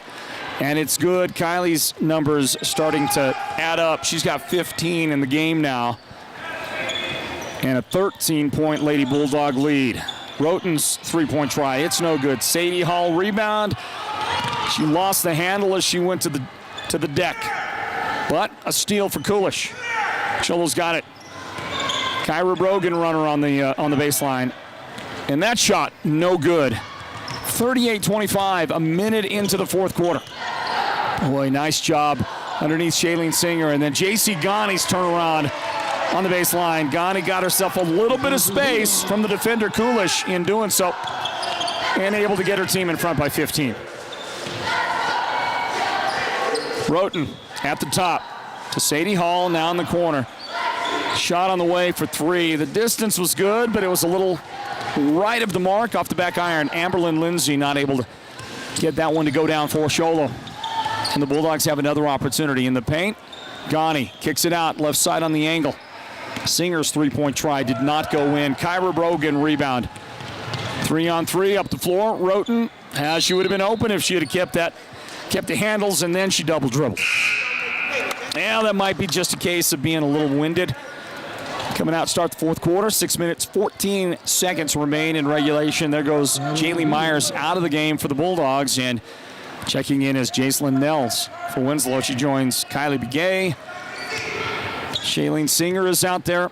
And it's good. Kylie's numbers starting to add up. She's got 15 in the game now. And a 13-point Lady Bulldog lead. Roten's three-point try. It's no good. Sadie Hall rebound. She lost the handle as she went to the deck. But a steal for Coolish. Cholo's got it. Kyra Brogan runner on the baseline. And that shot, no good. 38-25, a minute into the fourth quarter. Boy, nice job underneath Shailene Singer. And then J.C. Ghani's turnaround on the baseline. Ghani got herself a little bit of space from the defender Coolish in doing so, and able to get her team in front by 15. Roten at the top to Sadie Hall, now in the corner. Shot on the way for three. The distance was good, but it was a little right of the mark off the back iron. Amberlyn Lindsay not able to get that one to go down for Show Low. And the Bulldogs have another opportunity in the paint. Ghani kicks it out, left side on the angle. Singer's three-point try did not go in. Kyra Brogan rebound. 3-on-3 up the floor. Roten, she would have been open if she had kept the handles, and then she double dribbled. Yeah, that might be just a case of being a little winded. Coming out, start the fourth quarter. 6 minutes, 14 seconds remain in regulation. There goes Jaylee Myers out of the game for the Bulldogs, and checking in is Jacelyn Nels for Winslow. She joins Kylie Begay. Shailene Singer is out there.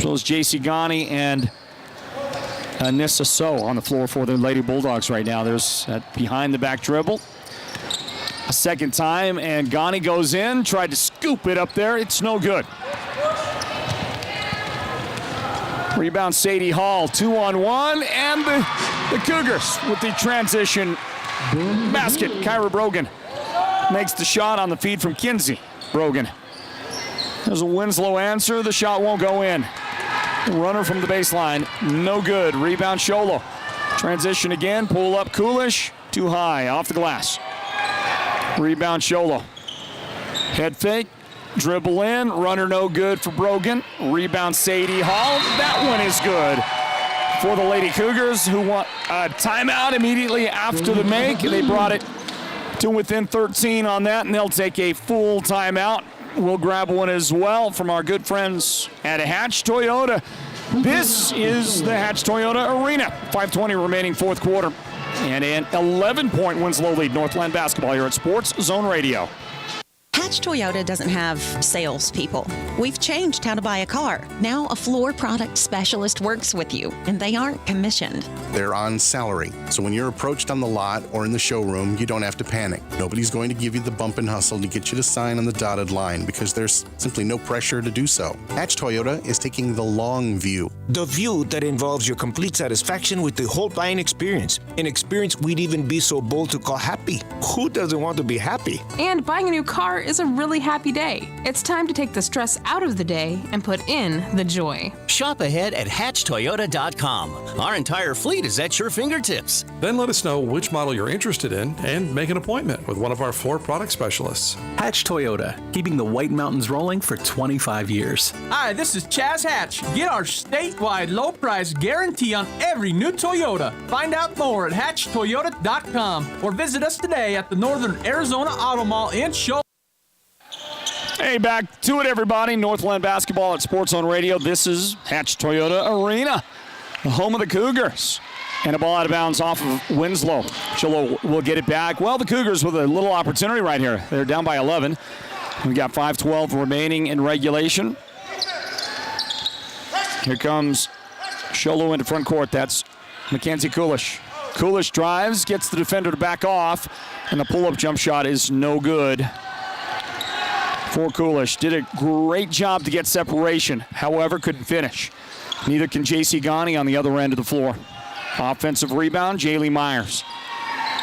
So is J.C. Ghani and Nissa So on the floor for the Lady Bulldogs right now. There's that behind-the-back dribble. A second time, and Ghani goes in, tried to scoop it up there. It's no good. Rebound Sadie Hall, 2-on-1, and the Cougars with the transition basket. Kyra Brogan makes the shot on the feed from Kinsey Brogan. There's a Winslow answer. The shot won't go in. Runner from the baseline, no good. Rebound Show Low. Transition again, pull up Coolish, too high, off the glass. Rebound Show Low. Head fake, dribble in, runner no good for Brogan. Rebound Sadie Hall, that one is good for the Lady Cougars, who want a timeout immediately after the make. They brought it to within 13 on that, and they'll take a full timeout. We'll grab one as well from our good friends at Hatch Toyota. This is the Hatch Toyota Arena. 5:20 remaining fourth quarter. And an 11-point Winslow lead. Northland Basketball here at Sports Zone Radio. Hatch Toyota doesn't have salespeople. We've changed how to buy a car. Now a floor product specialist works with you, and they aren't commissioned. They're on salary, so when you're approached on the lot or in the showroom, you don't have to panic. Nobody's going to give you the bump and hustle to get you to sign on the dotted line because there's simply no pressure to do so. Hatch Toyota is taking the long view. The view that involves your complete satisfaction with the whole buying experience. An experience we'd even be so bold to call happy. Who doesn't want to be happy? And buying a new car is a really happy day. It's time to take the stress out of the day and put in the joy. Shop ahead at hatchtoyota.com. Our entire fleet is at your fingertips. Then let us know which model you're interested in and make an appointment with one of our floor product specialists. Hatch Toyota, keeping the White Mountains rolling for 25 years. Hi, this is Chaz Hatch. Get our statewide low price guarantee on every new Toyota. Find out more at hatchtoyota.com or visit us today at the Northern Arizona Auto Mall in Show. Hey, back to it, everybody. Northland Basketball at Sports Zone Radio. This is Hatch Toyota Arena, the home of the Cougars. And a ball out of bounds off of Winslow. Show will get it back. Well, the Cougars with a little opportunity right here. They're down by 11. We've got 5:12 remaining in regulation. Here comes Show Low into front court. That's Mackenzie Coolish. Coolish drives, gets the defender to back off, and the pull-up jump shot is no good. For Coolish. Did a great job to get separation, however, couldn't finish. Neither can J.C. Ghani on the other end of the floor. Offensive rebound, Jaylee Myers.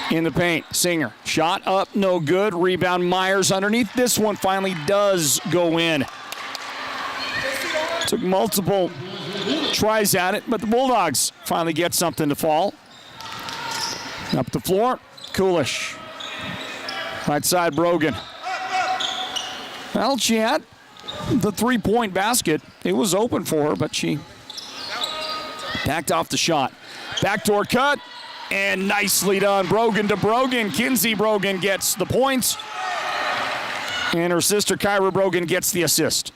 In the paint, Singer. Shot up, no good. Rebound, Myers underneath. This one finally does go in. Took multiple tries at it, but the Bulldogs finally get something to fall. Up the floor, Coolish. Right side, Brogan. Well, she had the three-point basket. It was open for her, but she backed off the shot. Backdoor cut, and nicely done. Brogan to Brogan. Kinsey Brogan gets the points, and her sister Kyra Brogan gets the assist.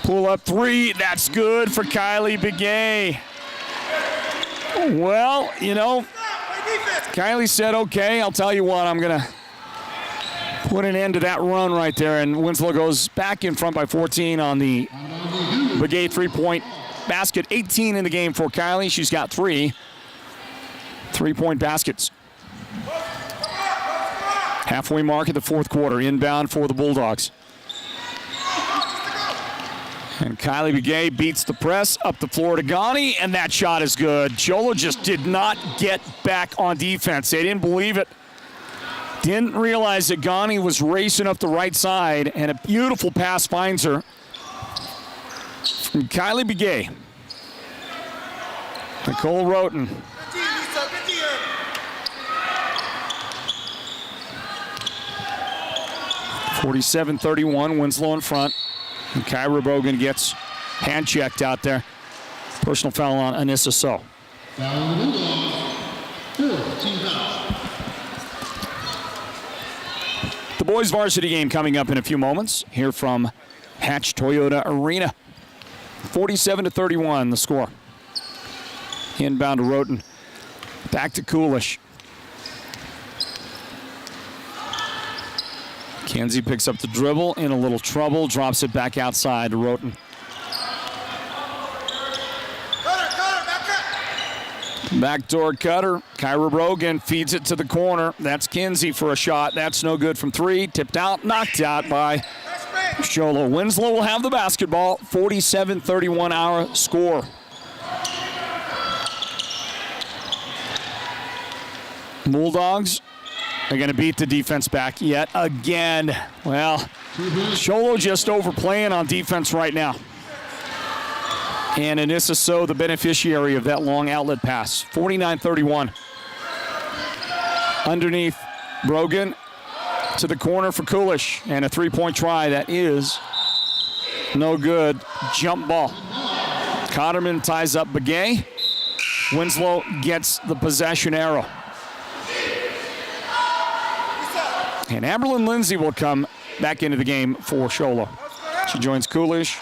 Pull up three, that's good for Kylie Begay. Well, you know, Kylie said, okay, I'll tell you what, I'm going to put an end to that run right there, and Winslow goes back in front by 14 on the Begay three-point basket 18 in the game for Kylie. She's got 3 3-point baskets. Halfway mark of the fourth quarter. Inbound for the Bulldogs. And Kylie Begay beats the press up the floor to Ghani, and that shot is good. Show Low just did not get back on defense. They didn't believe it. Didn't realize that Ghani was racing up the right side, and a beautiful pass finds her from Kylie Begay. Nicole Roten. 47-31, Winslow in front. And Kyra Brogan gets hand checked out there. Personal foul on Anissa So. The boys varsity game coming up in a few moments. Here from Hatch Toyota Arena. 47-31 the score. Inbound to Roten. Back to Coolish. Kenzie picks up the dribble, in a little trouble, drops it back outside to Roten. Backdoor cutter. Kyra Brogan feeds it to the corner. That's Kenzie for a shot. That's no good from 3. Tipped out, knocked out by Show Low. Winslow will have the basketball. 47-31 our score. Bulldogs are going to beat the defense back yet again. Well, Show Low just overplaying on defense right now. And Anissa So, the beneficiary of that long outlet pass. 49-31. Underneath Brogan to the corner for Coolish. And a 3-point try that is no good. Jump ball. Cotterman ties up Begay. Winslow gets the possession arrow. And Amberlyn Lindsay will come back into the game for Show Low. She joins Coolish,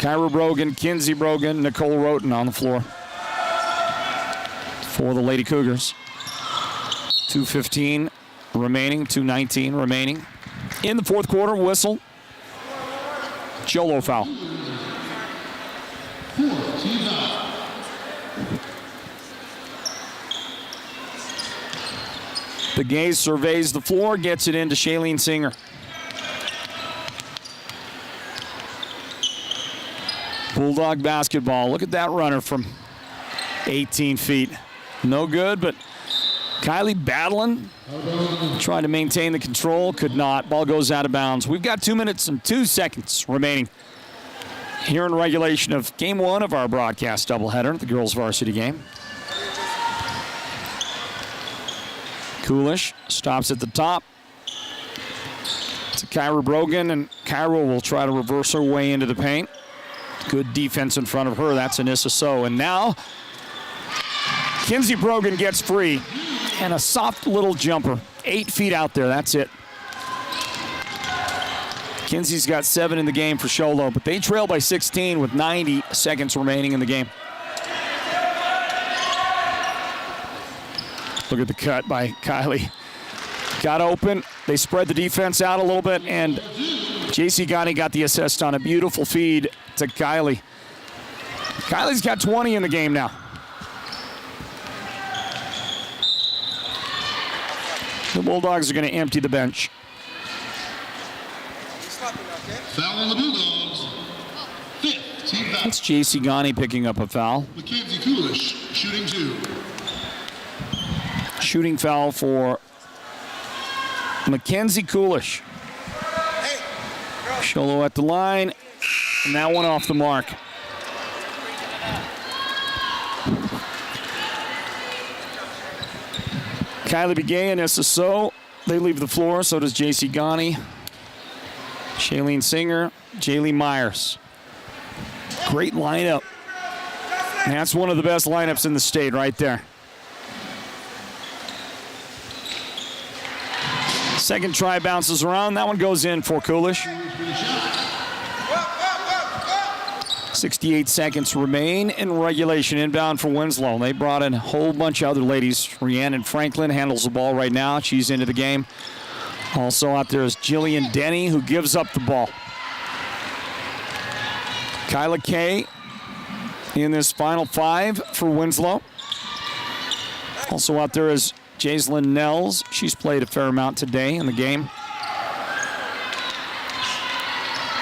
Kyra Brogan, Kenzie Brogan, Nicole Roten on the floor for the Lady Cougars. 2:15 remaining, 2:19 remaining. In the fourth quarter, whistle. Show Low foul. The Gaze surveys the floor, gets it into Shailene Singer. Bulldog basketball. Look at that runner from 18 feet. No good, but Kylie battling, trying to maintain the control, could not. Ball goes out of bounds. We've got 2 minutes and 2 seconds remaining here in regulation of game 1 of our broadcast doubleheader, the girls varsity game. Coolish stops at the top to Kyra Brogan, and Kyra will try to reverse her way into the paint. Good defense in front of her. That's Anissa So. And now Kenzie Brogan gets free, and a soft little jumper. 8 feet out there. That's it. Kenzie's got 7 in the game for Show Low, but they trail by 16 with 90 seconds remaining in the game. Look at the cut by Kylie. Got open. They spread the defense out a little bit, and JC Ghani got the assist on a beautiful feed to Kylie. Kylie's got 20 in the game now. The Bulldogs are going to empty the bench. Foul on the Bulldogs. 15 foul. It's JC Ghani picking up a foul. Mackenzie Coolish, shooting 2. Shooting foul for Mackenzie Coolish. Show Low at the line, and that one off the mark. Kylie Begay and Anissa So, they leave the floor. So does JC Ghani, Shailene Singer, Jaylee Myers. Great lineup. And that's one of the best lineups in the state right there. Second try bounces around. That one goes in for Coolish. 68 seconds remain in regulation. Inbound for Winslow. They brought in a whole bunch of other ladies. Rhiannon Franklin handles the ball right now. She's into the game. Also out there is Jillian Denny, who gives up the ball. Kyla Kay in this final 5 for Winslow. Also out there is Jaislyn Nels. She's played a fair amount today in the game.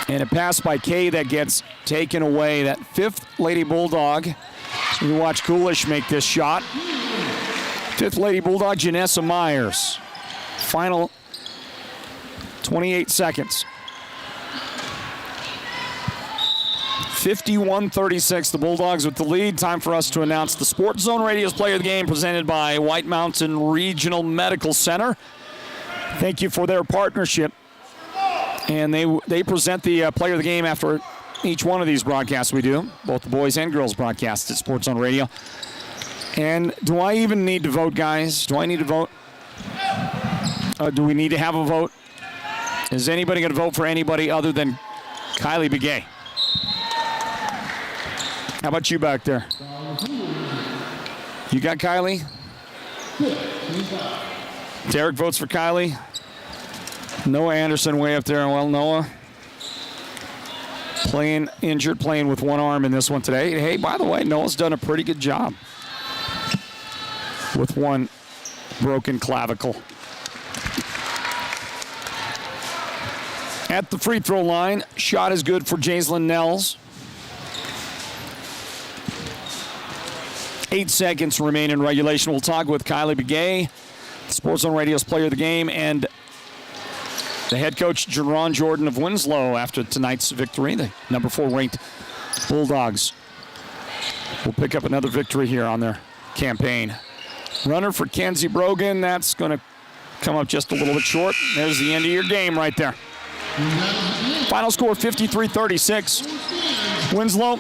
And a pass by Kay that gets taken away. That 5th Lady Bulldog. So we watch Coolish make this shot. 5th Lady Bulldog, Janessa Myers. Final 28 seconds. 51-36, the Bulldogs with the lead. Time for us to announce the Sports Zone Radio's Player of the Game presented by White Mountain Regional Medical Center. Thank you for their partnership. And they present the Player of the Game after each one of these broadcasts we do, both the boys and girls broadcasts at Sports Zone Radio. And do I even need to vote, guys? Do I need to vote? Do we need to have a vote? Is anybody going to vote for anybody other than Kylie Begay? How about you back there? You got Kylie? Derek votes for Kylie. Noah Anderson way up there. Well, Noah injured, playing with one arm in this one today. Hey, by the way, Noah's done a pretty good job with one broken clavicle. At the free throw line, shot is good for Jaislyn Nels. 8 seconds remain in regulation. We'll talk with Kylie Begay, Sports Zone Radio's Player of the Game, and the head coach, Jerron Jordan of Winslow, after tonight's victory. The number 4 ranked Bulldogs will pick up another victory here on their campaign. Runner for Kenzie Brogan. That's going to come up just a little bit short. There's the end of your game right there. Final score, 53-36. Winslow,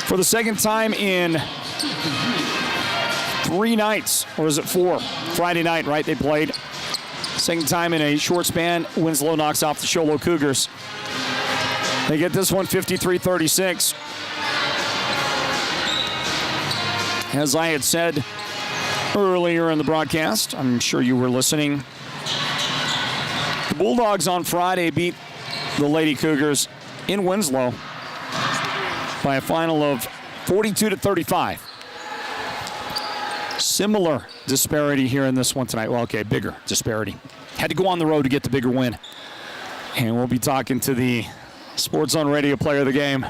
for the second time in 3 nights, or is it 4? Friday night, right? They played. Second time in a short span, Winslow knocks off the Show Low Cougars. They get this one 53-36. As I had said earlier in the broadcast, I'm sure you were listening, the Bulldogs on Friday beat the Lady Cougars in Winslow by a final of 42-35. Similar disparity here in this one tonight. Well, okay, bigger disparity. Had to go on the road to get the bigger win. And we'll be talking to the Sports Zone Radio Player of the Game.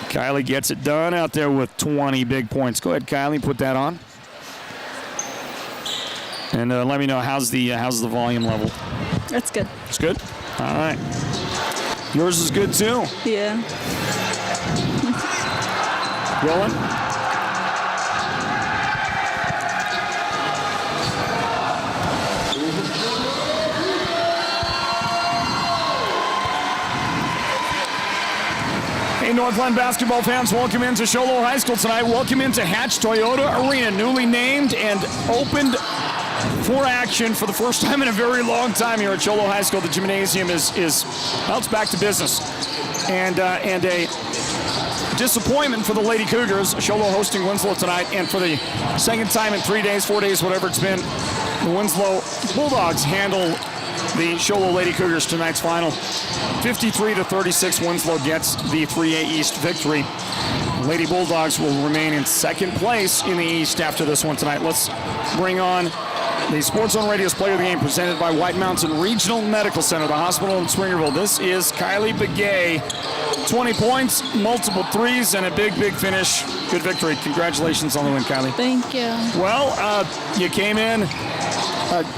Kylie gets it done out there with 20 big points. Go ahead, Kylie, put that on. And let me know how's the volume level. That's good. It's good? All right. Yours is good too? Yeah. Rolling? Hey, Northland basketball fans, welcome into Show Low High School tonight. Welcome into Hatch Toyota Arena, newly named and opened for action for the first time in a very long time here at Show Low High School. The gymnasium is well, it's back to business. And a disappointment for the Lady Cougars. Show Low hosting Winslow tonight, and for the second time in 3 days, 4 days, whatever it's been, the Winslow Bulldogs handle the Show Low Lady Cougars tonight's final. 53-36, Winslow gets the 3A East victory. Lady Bulldogs will remain in second place in the East after this one tonight. Let's bring on the Sports Zone Radio's Player of the Game presented by White Mountain Regional Medical Center, the hospital in Swingerville. This is Kylie Begay. 20 points, multiple threes, and a big, big finish. Good victory. Congratulations on the win, Kylie. Thank you. Well, you came in,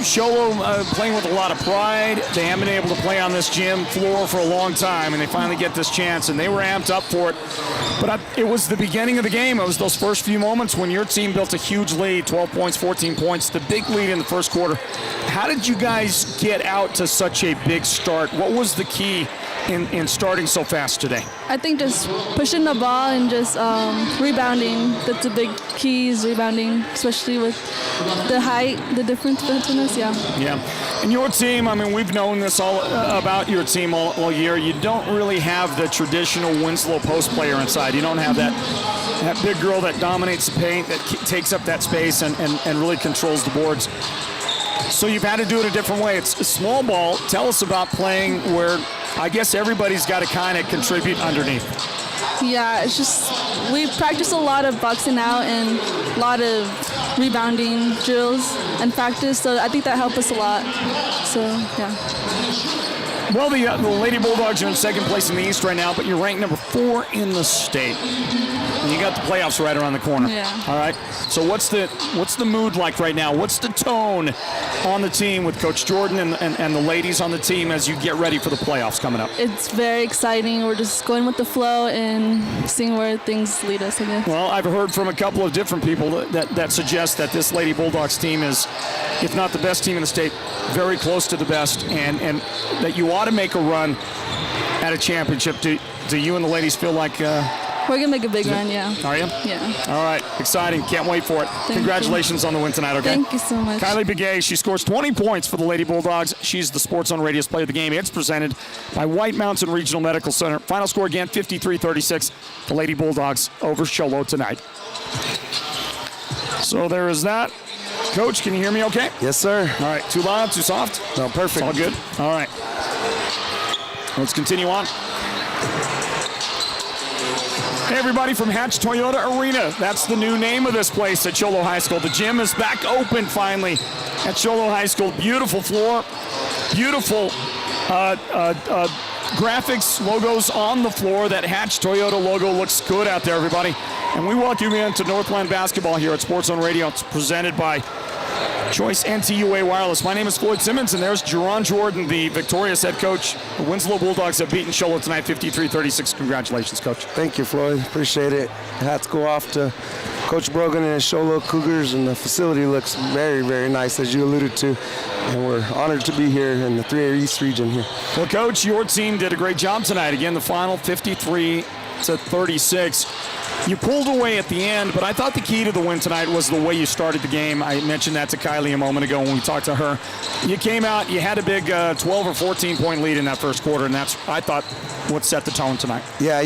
Show Low playing with a lot of pride. They haven't been able to play on this gym floor for a long time, and they finally get this chance, and they were amped up for it. But it was the beginning of the game. It was those first few moments when your team built a huge lead, 12 points, 14 points, the big lead in the first quarter. How did you guys get out to such a big start? What was the key in starting so fast today? I think just pushing the ball and just rebounding. That's a big key, is rebounding, especially with the height, the difference between us, yeah. Yeah. And your team, I mean, we've known this all about your team all year. You don't really have the traditional Winslow post player inside. You don't have that big girl that dominates the paint, that takes up that space and really controls the boards. So you've had to do it a different way. It's a small ball. Tell us about playing where I guess everybody's got to kind of contribute underneath. Yeah, it's just we practice a lot of boxing out and a lot of rebounding drills and practice, so I think that helped us a lot. So, yeah. Well, the Lady Bulldogs are in second place in the East right now, but you're ranked number 4 in the state. And you got the playoffs right around the corner. Yeah. All right. So what's the mood like right now? What's the tone on the team with Coach Jordan and the ladies on the team as you get ready for the playoffs coming up? It's very exciting. We're just going with the flow and seeing where things lead us, I guess. Well, I've heard from a couple of different people that suggest that this Lady Bulldogs team is, if not the best team in the state, very close to the best, and that you ought to make a run at a championship. Do you and the ladies feel like... We're going to make a big run, yeah. Are you? Yeah. All right. Exciting. Can't wait for it. Congratulations on the win tonight, okay? Thank you so much. Kylie Begay, she scores 20 points for the Lady Bulldogs. She's the Sports Zone Radio's Play of the Game. It's presented by White Mountain Regional Medical Center. Final score again, 53-36. The Lady Bulldogs over Show Low tonight. So there is that. Coach, can you hear me okay? Yes, sir. All right. Too loud, too soft? No, perfect. It's all good? All right. Let's continue on. Hey, everybody from Hatch Toyota Arena. That's the new name of this place at Show Low High School. The gym is back open finally at Show Low High School. Beautiful floor, beautiful graphics, logos on the floor. That Hatch Toyota logo looks good out there, everybody. And we welcome you into Northland Basketball here at Sports Zone Radio. It's presented by Choice NTUA Wireless. My name is Floyd Simmons, and there's Jerron Jordan, the victorious head coach. The Winslow Bulldogs have beaten Show Low tonight, 53-36. Congratulations, Coach. Thank you, Floyd. Appreciate it. Hats go off to Coach Brogan and his Show Low Cougars, and the facility looks very, very nice, as you alluded to. And we're honored to be here in the 3A East region here. Well, Coach, your team did a great job tonight. Again, the final 53-36. You pulled away at the end, but I thought the key to the win tonight was the way you started the game. I mentioned that to Kylie a moment ago when we talked to her. You came out, you had a big 12 or 14-point lead in that first quarter, and that's, I thought, what set the tone tonight. Yeah,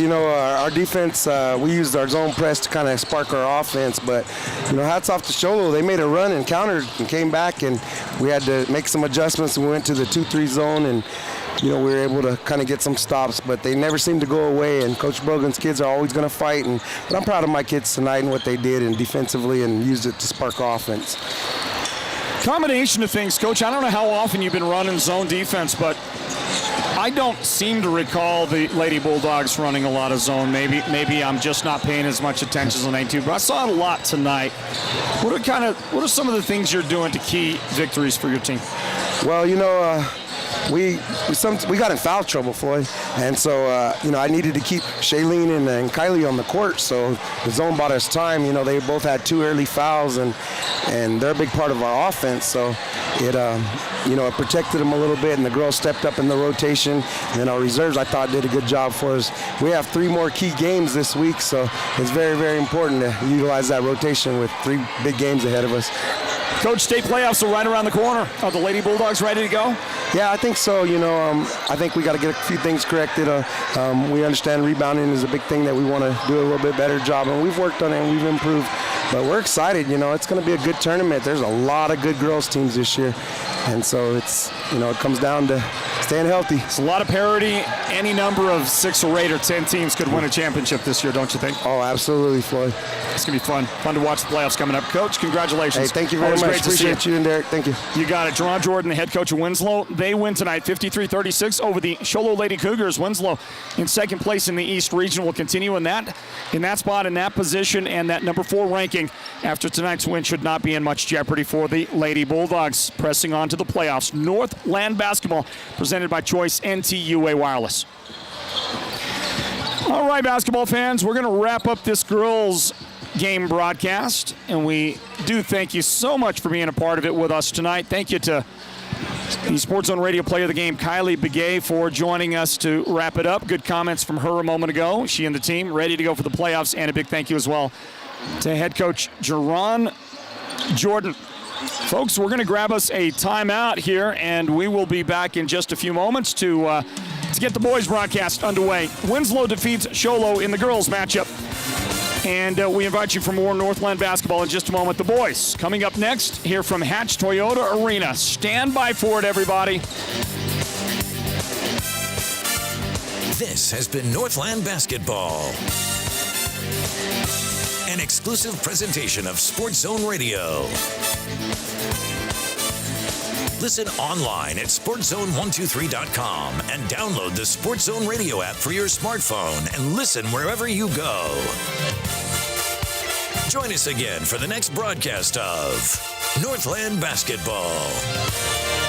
our defense, we used our zone press to kind of spark our offense, but, hats off to Show Low. They made a run and countered and came back, and we had to make some adjustments. We went to the 2-3 zone, and we were able to kind of get some stops, but they never seem to go away, and Coach Brogan's kids are always going to fight, but I'm proud of my kids tonight and what they did and defensively and used it to spark offense. Combination of things, Coach. I don't know how often you've been running zone defense, but I don't seem to recall the Lady Bulldogs running a lot of zone. Maybe I'm just not paying as much attention as I need to, but I saw it a lot tonight. What are some of the things you're doing to key victories for your team? Well, we got in foul trouble, Floyd, and so I needed to keep Shailene and Kylie on the court, so the zone bought us time. They both had 2 early fouls, and they're a big part of our offense, so it protected them a little bit, and the girls stepped up in the rotation, and our reserves, I thought, did a good job for us. We have 3 more key games this week, so it's very, very important to utilize that rotation with 3 big games ahead of us. Coach, state playoffs are right around the corner. Are the Lady Bulldogs ready to go? Yeah, I think so. I think we got to get a few things corrected. We understand rebounding is a big thing that we want to do a little bit better job, and we've worked on it and we've improved. But we're excited. It's going to be a good tournament. There's a lot of good girls teams this year, and so it's it comes down to staying healthy. It's a lot of parity. Any number of 6 or 8 or 10 teams could win a championship this year, don't you think? Oh, absolutely, Floyd. It's going to be fun. Fun to watch the playoffs coming up. Coach, congratulations. Hey, thank you very much. Appreciate you and Derek. Thank you. You got it. Jerron Jordan, the head coach of Winslow. They win tonight, 53-36 over the Show Low Lady Cougars. Winslow in second place in the East Region will continue in that spot, in that position, and that number 4 ranking after tonight's win should not be in much jeopardy for the Lady Bulldogs. Pressing on to the playoffs. Northland Basketball, presented by Choice NTUA Wireless. All right, basketball fans, we're going to wrap up this girls' game broadcast, and we do thank you so much for being a part of it with us tonight. Thank you to the Sports Zone Radio Player of the Game, Kylie Begay, for joining us to wrap it up. Good comments from her a moment ago. She and the team ready to go for the playoffs, and a big thank you as well to head coach Jerron Jordan. Folks, we're going to grab us a timeout here, and we will be back in just a few moments to get the boys broadcast underway. Winslow defeats Show Low in the girls matchup. And we invite you for more Northland basketball in just a moment. The boys coming up next here from Hatch Toyota Arena. Stand by for it, everybody. This has been Northland Basketball, an exclusive presentation of Sports Zone Radio. Listen online at SportsZone123.com and download the Sports Zone Radio app for your smartphone and listen wherever you go. Join us again for the next broadcast of Northland Basketball.